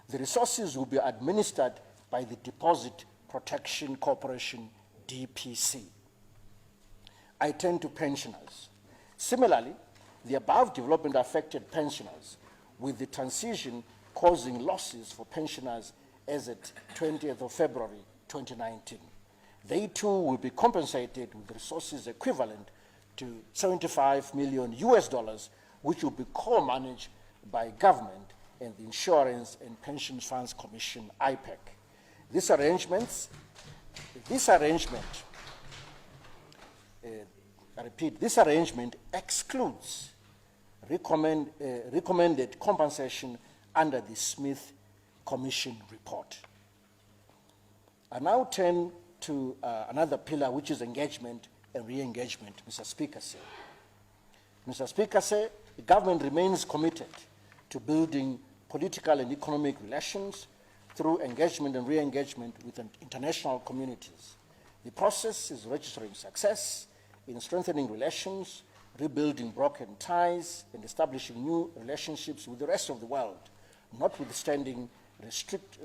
B: The resources will be administered by the Deposit Protection Corporation, DPC. I turn to pensioners. Similarly, the above development affected pensioners, with the transition causing losses for pensioners as at 20th of February 2019. They too will be compensated with resources equivalent to 75 million US dollars, which will be co-managed by government and the Insurance and Pension Funds Commission, IPEC. This arrangement excludes recommended compensation under the Smith Commission report. I now turn to another pillar, which is engagement and re-engagement, Mr. Speaker said. Mr. Speaker said, the government remains committed to building political and economic relations through engagement and re-engagement with international communities. The process is registering success in strengthening relations, rebuilding broken ties, and establishing new relationships with the rest of the world, notwithstanding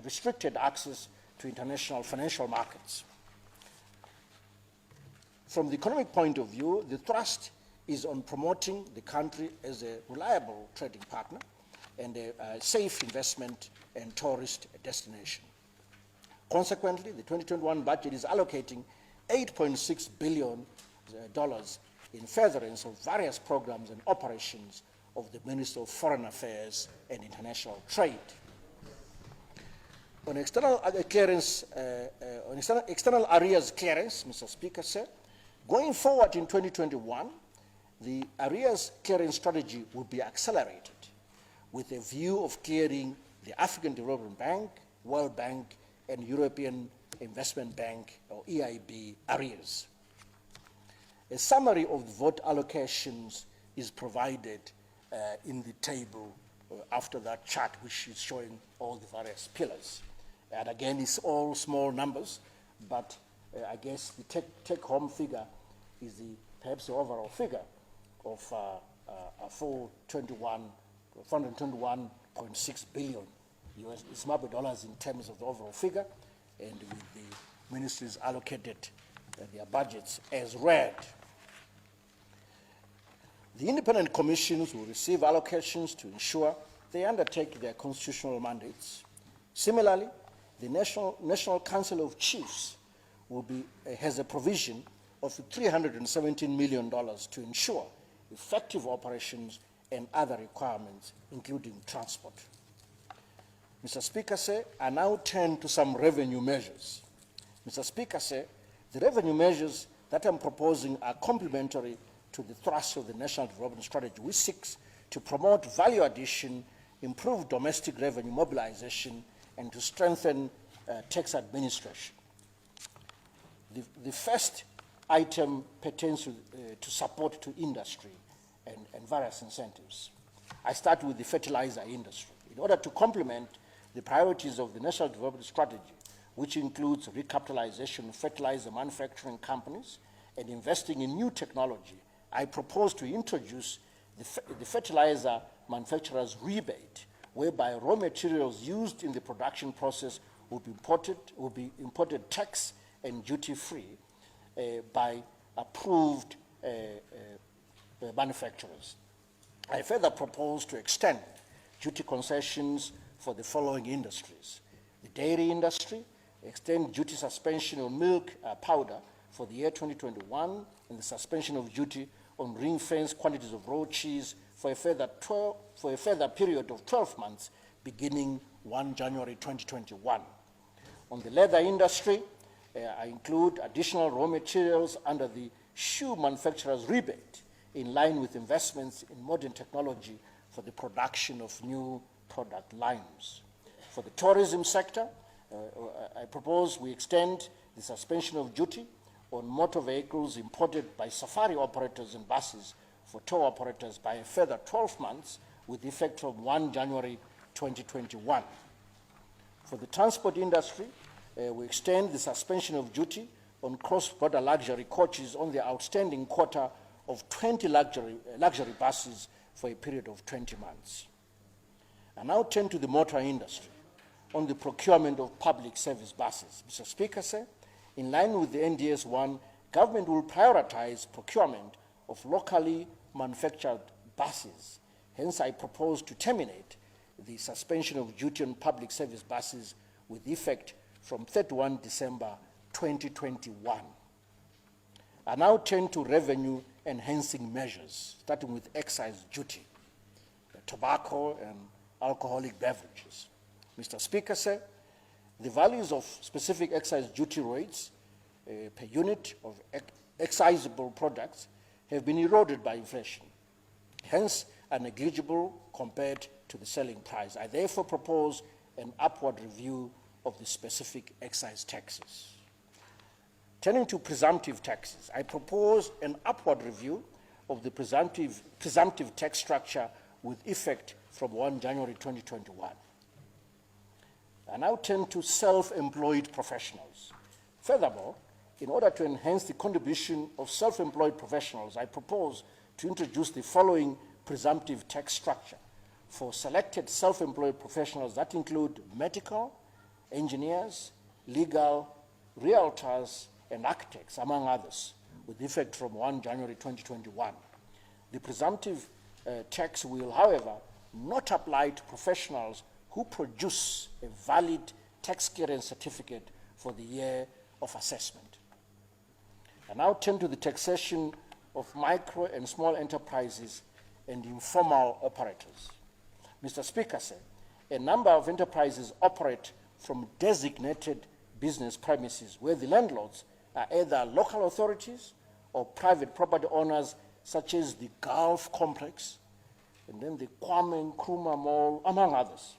B: restricted access to international financial markets. From the economic point of view, the thrust is on promoting the country as a reliable trading partner and a safe investment and tourist destination. Consequently, the 2021 budget is allocating $8.6 billion in furtherance of various programs and operations of the Ministry of Foreign Affairs and International Trade. On external arrears clearance, Mr. Speaker said, going forward in 2021, the arrears clearance strategy will be accelerated with a view of clearing the African Development Bank, World Bank, and European Investment Bank, or EIB, arrears. A summary of the vote allocations is provided in the table after that chart, which is showing all the various pillars. And again, it's all small numbers, but I guess the take-home figure is perhaps the overall figure of 421.6 billion US Zimbabwe dollars in terms of the overall figure, and with the ministries allocated their budgets as read. The independent commissions will receive allocations to ensure they undertake their constitutional mandates. Similarly, the National Council of Chiefs has a provision of $317 million to ensure effective operations and other requirements, including transport. Mr. Speaker, I now turn to some revenue measures. Mr. Speaker, the revenue measures that I'm proposing are complementary to the thrust of the National Development Strategy, which seeks to promote value addition, improve domestic revenue mobilization, and to strengthen tax administration. The first item pertains to support to industry and various incentives. I start with the fertilizer industry. In order to complement the priorities of the National Development Strategy, which includes recapitalization of fertilizer manufacturing companies and investing in new technology, I propose to introduce the fertilizer manufacturer's rebate, whereby raw materials used in the production process will be imported tax and duty-free by approved manufacturers. I further propose to extend duty concessions for the following industries: the dairy industry, extend duty suspension on milk powder for the year 2021, and the suspension of duty on ring-fenced quantities of raw cheese for a further period of 12 months beginning 1 January 2021. On the leather industry, I include additional raw materials under the shoe manufacturer's rebate in line with investments in modern technology for the production of new product lines. For the tourism sector, I propose we extend the suspension of duty on motor vehicles imported by safari operators and buses for tour operators by a further 12 months with effect from 1 January 2021. For the transport industry, we extend the suspension of duty on cross-border luxury coaches on the outstanding quota of 20 luxury buses for a period of 20 months. I now turn to the motor industry on the procurement of public service buses. Mr. Speaker, sir, in line with the NDS 1, government will prioritize procurement of locally manufactured buses. Hence, I propose to terminate the suspension of duty on public service buses with effect from 31 December 2021. I now turn to revenue-enhancing measures, starting with excise duty, tobacco and alcoholic beverages. Mr. Speaker, sir, the values of specific excise duty rates per unit of excisable products have been eroded by inflation, hence are negligible compared to the selling price. I therefore propose an upward review of the specific excise taxes. Turning to presumptive taxes, I propose an upward review of the presumptive tax structure with effect from 1 January 2021. I now turn to self-employed professionals. Furthermore, in order to enhance the contribution of self-employed professionals, I propose to introduce the following presumptive tax structure for selected self-employed professionals that include medical, engineers, legal, realtors, and architects, among others, with effect from 1 January 2021. The presumptive tax will, however, not apply to professionals who produce a valid tax clearance certificate for the year of assessment. I now turn to the taxation of micro and small enterprises and informal operators. Mr. Speaker, sir, a number of enterprises operate from designated business premises where the landlords are either local authorities or private property owners, such as the Gulf Complex and then the Kwame Nkrumah Mall, among others.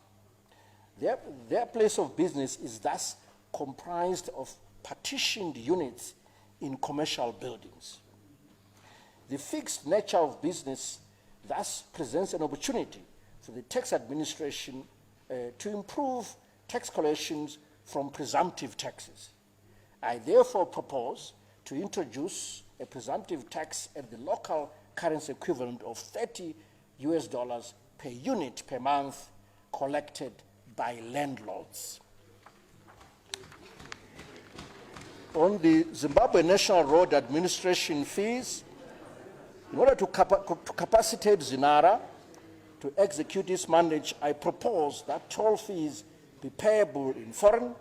B: Their place of business is thus comprised of partitioned units in commercial buildings. The fixed nature of business thus presents an opportunity for the tax administration to improve tax collections from presumptive taxes. I therefore propose to introduce a presumptive tax at the local currency equivalent of $30 per unit per month collected by landlords. On the Zimbabwe National Road Administration fees, in order to capacitate Zinara to execute this mandate, I propose that toll fees be payable in foreign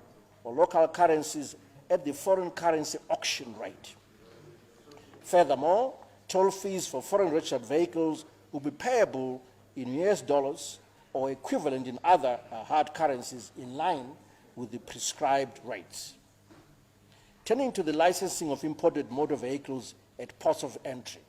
B: or local currencies at the foreign currency auction rate. Furthermore, toll fees for foreign registered vehicles will be payable in US dollars or equivalent in other hard currencies in line with the prescribed rates. Turning to the licensing of imported motor vehicles at ports of entry,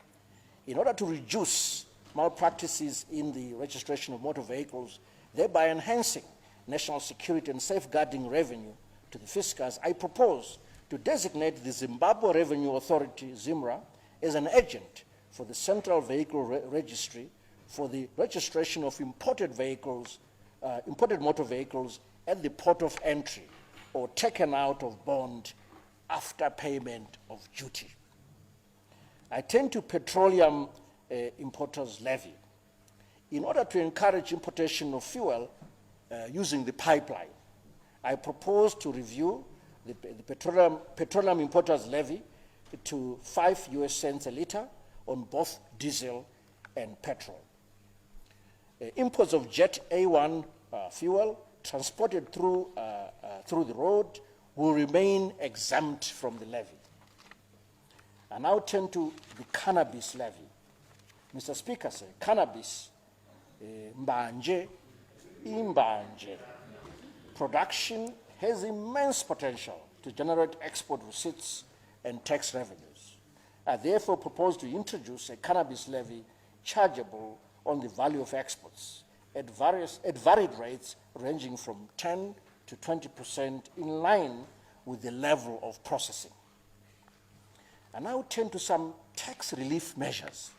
B: in order to reduce malpractices in the registration of motor vehicles, thereby enhancing national security and safeguarding revenue to the fiscals, I propose to designate the Zimbabwe Revenue Authority, ZIMRA, as an agent for the Central Vehicle Registry for the registration of imported motor vehicles at the port of entry or taken out of bond after payment of duty. I turn to petroleum importers levy. In order to encourage importation of fuel using the pipeline, I propose to review the petroleum importers levy to 5 US cents a liter on both diesel and petrol. Imports of Jet A1 fuel transported through the road will remain exempt from the levy. I now turn to the cannabis levy. Mr. Speaker, sir, cannabis, mbanje, imbanje, production has immense potential to generate export receipts and tax revenues. I therefore propose to introduce a cannabis levy chargeable on the value of exports at varied rates ranging from 10 to 20% in line with the level of processing. I now turn to some tax relief measures.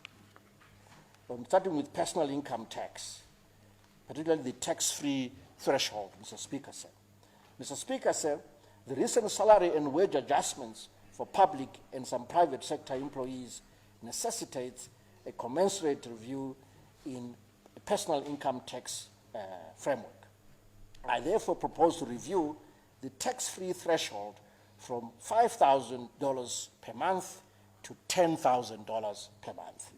B: I'm starting with personal income tax, particularly the tax-free threshold, Mr. Speaker, sir. Mr. Speaker, sir, the recent salary and wage adjustments for public and some private sector employees necessitates a commensurate review in a personal income tax framework. I therefore propose to review the tax-free threshold from $5,000 per month to $10,000 per month.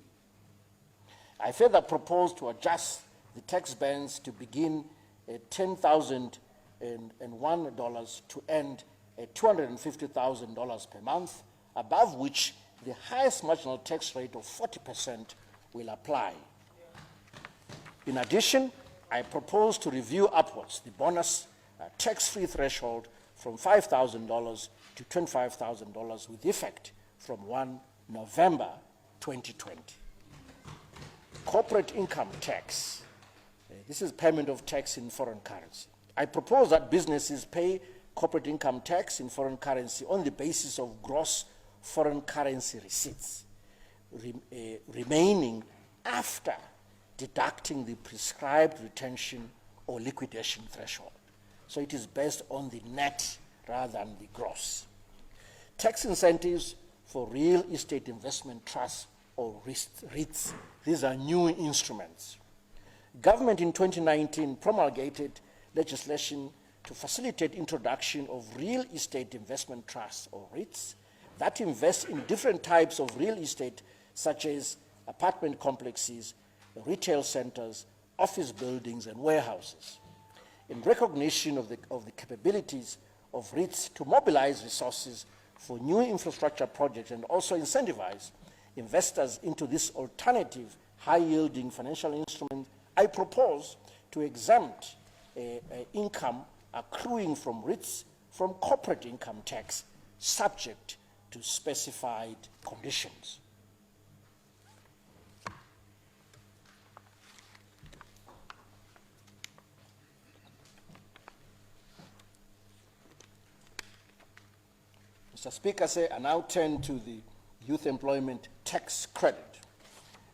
B: I further propose to adjust the tax bands to begin at $10,001 to end at $250,000 per month, above which the highest marginal tax rate of 40% will apply. In addition, I propose to review upwards the bonus tax-free threshold from $5,000 to $25,000 with effect from 1 November 2020. Corporate income tax. This is payment of tax in foreign currency. I propose that businesses pay corporate income tax in foreign currency on the basis of gross foreign currency receipts, remaining after deducting the prescribed retention or liquidation threshold. So it is based on the net rather than the gross. Tax incentives for real estate investment trusts or REITs. These are new instruments. Government in 2019 promulgated legislation to facilitate introduction of real estate investment trusts or REITs that invest in different types of real estate such as apartment complexes, retail centers, office buildings, and warehouses. In recognition of the capabilities of REITs to mobilize resources for new infrastructure projects and also incentivize investors into this alternative high-yielding financial instrument, I propose to exempt income accruing from REITs from corporate income tax subject to specified conditions. Mr. Speaker, I now turn to the youth employment tax credit.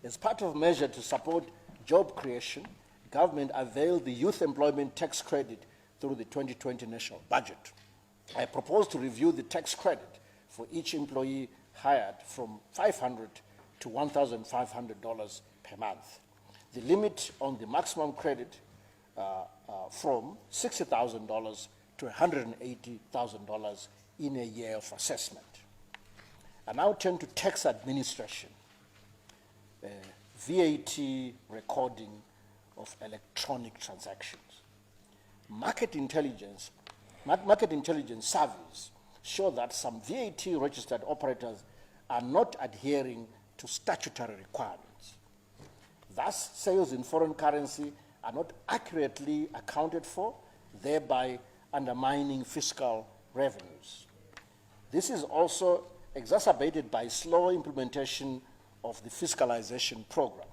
B: As part of a measure to support job creation, government availed the youth employment tax credit through the 2020 national budget. I propose to review the tax credit for each employee hired from $500 to $1,500 per month. The limit on the maximum credit from $60,000 to $180,000 in a year of assessment. I now turn to tax administration, VAT recording of electronic transactions. Market intelligence surveys show that some VAT registered operators are not adhering to statutory requirements. Thus, sales in foreign currency are not accurately accounted for, thereby undermining fiscal revenues. This is also exacerbated by slow implementation of the fiscalization program.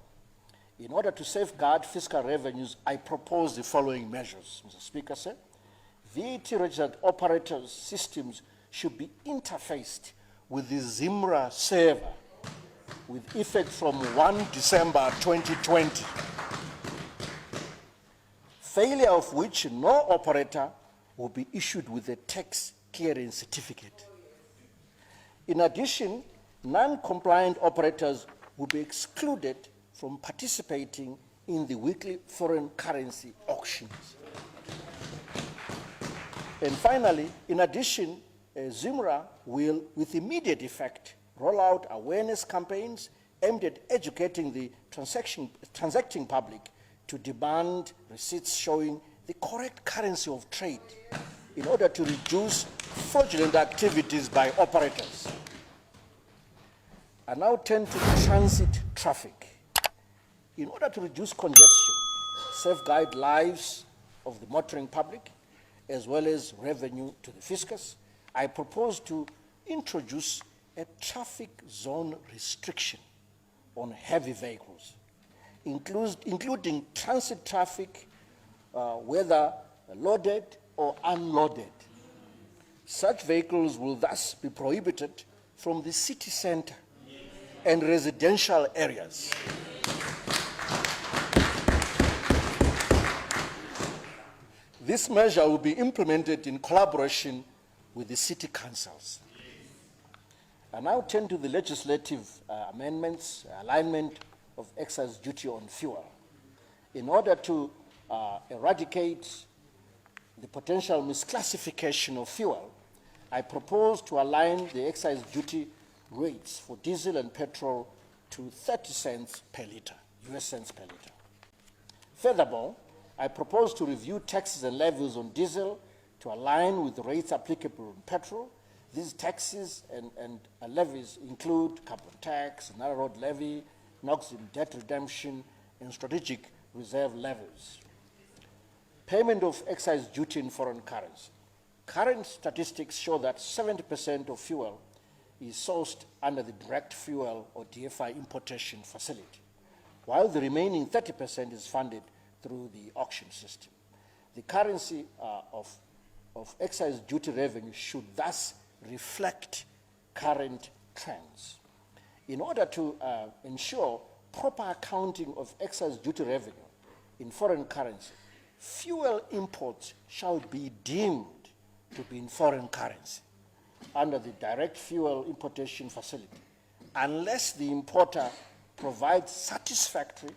B: In order to safeguard fiscal revenues, I propose the following measures, Mr. Speaker, sir. VAT registered operators' systems should be interfaced with the ZIMRA server with effect from 1 December 2020, failure of which no operator will be issued with a tax clearance certificate. In addition, non-compliant operators will be excluded from participating in the weekly foreign currency auctions. And finally, in addition, ZIMRA will, with immediate effect, roll out awareness campaigns aimed at educating the transacting public to demand receipts showing the correct currency of trade in order to reduce fraudulent activities by operators. I now turn to transit traffic. In order to reduce congestion, safeguard lives of the motoring public, as well as revenue to the fiscus, I propose to introduce a traffic zone restriction on heavy vehicles, including transit traffic, whether loaded or unloaded. Such vehicles will thus be prohibited from the city center and residential areas. This measure will be implemented in collaboration with the city councils. I now turn to the legislative amendments, alignment of excise duty on fuel. In order to eradicate the potential misclassification of fuel, I propose to align the excise duty rates for diesel and petrol to 30 cents per liter, US cents per liter. Furthermore, I propose to review taxes and levies on diesel to align with the rates applicable on petrol. These taxes and levies include carbon tax, narrow road levy, NOx debt redemption, and strategic reserve levies. Payment of excise duty in foreign currency. Current statistics show that 70% of fuel is sourced under the direct fuel or DFI importation facility, while the remaining 30% is funded through the auction system. The currency of excise duty revenue should thus reflect current trends. In order to ensure proper accounting of excise duty revenue in foreign currency, fuel imports shall be deemed to be in foreign currency under the direct fuel importation facility, unless the importer provides satisfactory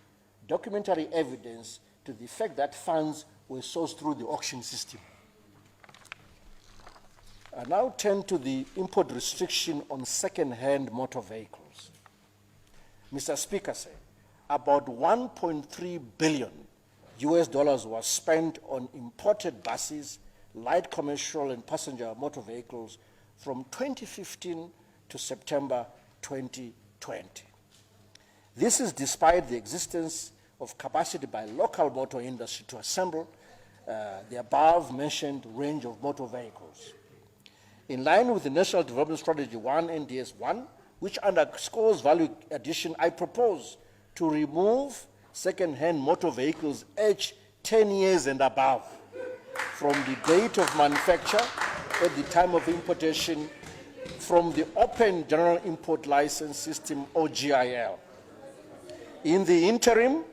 B: documentary evidence to the effect that funds were sourced through the auction system. I now turn to the import restriction on second-hand motor vehicles. Mr. Speaker said, about $1.3 billion was spent on imported buses, light commercial and passenger motor vehicles from 2015 to September 2020. This is despite the existence of capacity by local motor industry to assemble the above-mentioned range of motor vehicles. In line with the National Development Strategy 1, NDS 1, which underscores value addition, I propose to remove second-hand motor vehicles aged 10 years and above from the date of manufacture at the time of importation from the Open General Import License System, or GIL. In the interim,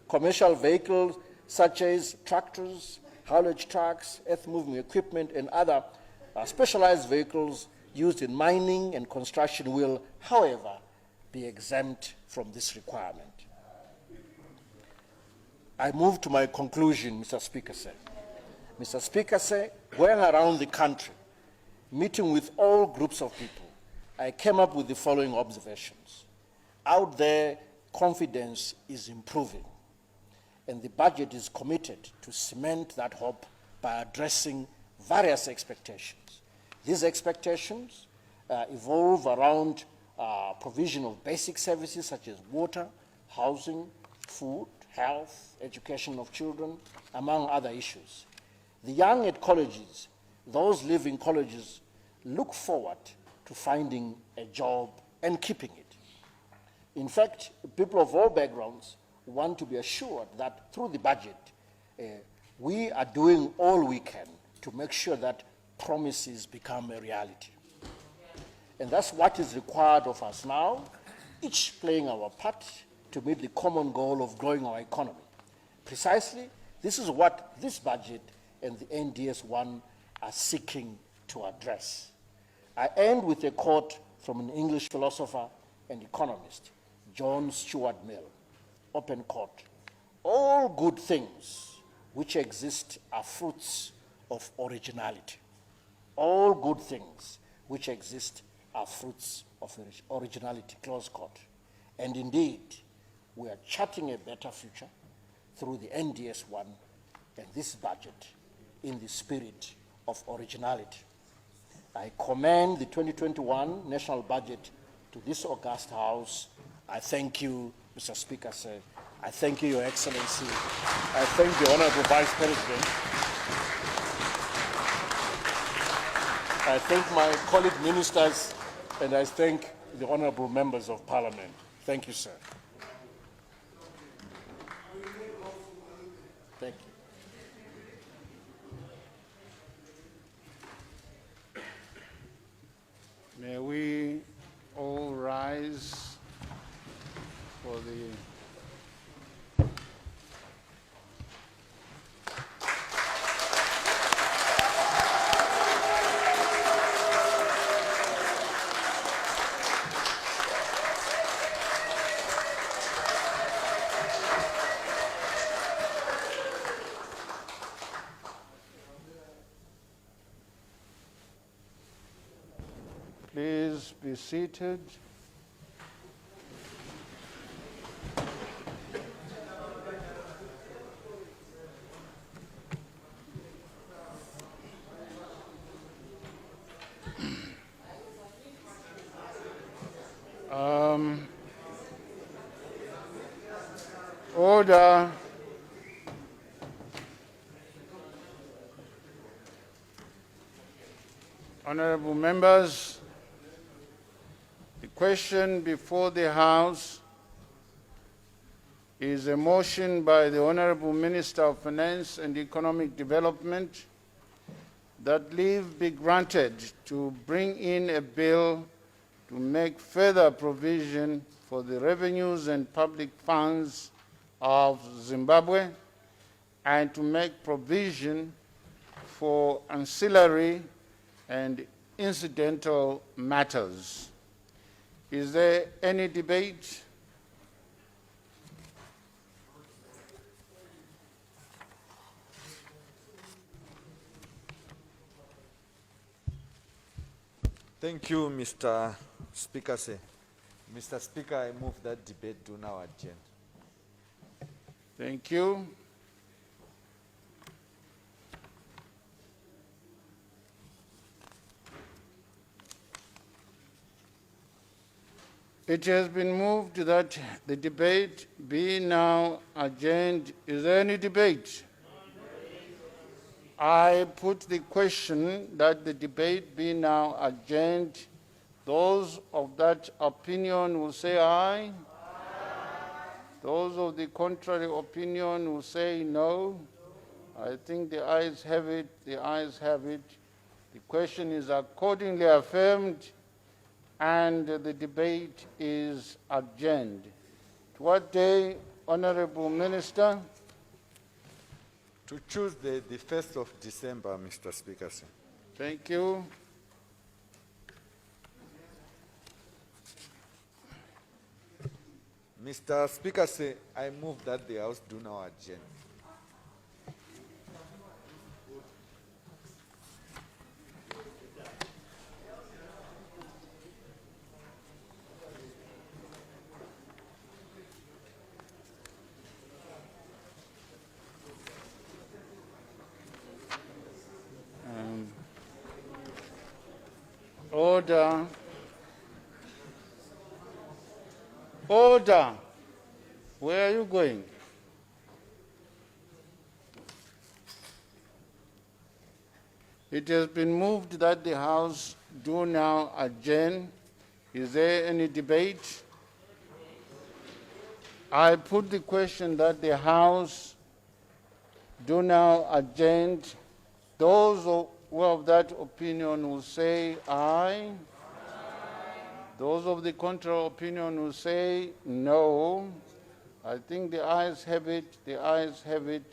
B: commercial vehicles such as tractors, haulage trucks, earth-moving equipment, and other specialized vehicles used in mining and construction will, however, be exempt from this requirement. I move to my conclusion, Mr. Speaker, sir. Mr. Speaker, sir, going around the country, meeting with all groups of people, I came up with the following observations. Out there, confidence is improving, and the budget is committed to cement that hope by addressing various expectations. These expectations evolve around provision of basic services such as water, housing, food, health, education of children, among other issues. The young at colleges, those leaving colleges, look forward to finding a job and keeping it. In fact, people of all backgrounds want to be assured that through the budget, we are doing all we can to make sure that promises become a reality. And that's what is required of us now, each playing our part to meet the common goal of growing our economy. Precisely, this is what this budget and the NDS 1 are seeking to address. I end with a quote from an English philosopher and economist, John Stuart Mill, open court. All good things which exist are fruits of originality. All good things which exist are fruits of originality, close quote. And indeed, we are charting a better future through the NDS-1 and this budget in the spirit of originality. I commend the 2021 national budget to this august House. I thank you, Mr. Speaker, sir. I thank you, Your Excellency. I thank the Honorable Vice President. I thank my colleague ministers, and I thank the honorable members of Parliament. Thank you, sir. Thank you.
A: May we all rise for the Please be seated. Order. Honorable members, the question before the House is a motion by the Honorable Minister of Finance and Economic Development that leave be granted to bring in a bill to make further provision for the revenues and public funds of Zimbabwe and to make provision for ancillary and incidental matters. Is there any debate?
C: Thank you, Mr. Speaker. Mr. Speaker, I move that debate to now adjourn.
A: Thank you. It has been moved that the debate be now adjourned. Is there any debate? I put the question that the debate be now adjourned. Those of that opinion will say aye. Those of the contrary opinion will say no. I think the ayes have it. The ayes have it. The question is accordingly affirmed, and the debate is adjourned. To what day, Honorable Minister?
C: To Tuesday, the 1st of December, Mr. Speaker.
A: Thank you.
C: Mr. Speaker, I move that the House do now adjourn.
A: Order. Order. Where are you going? It has been moved that the House do now adjourn. Is there any debate? I put the question that the House do now adjourn. Those who have that opinion will say aye. Those of the contrary opinion will say no. I think the ayes have it. The ayes have it.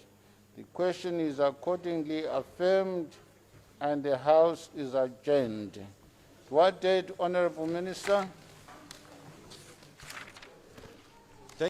A: The question is accordingly affirmed, and the House is adjourned. To what date, Honorable Minister?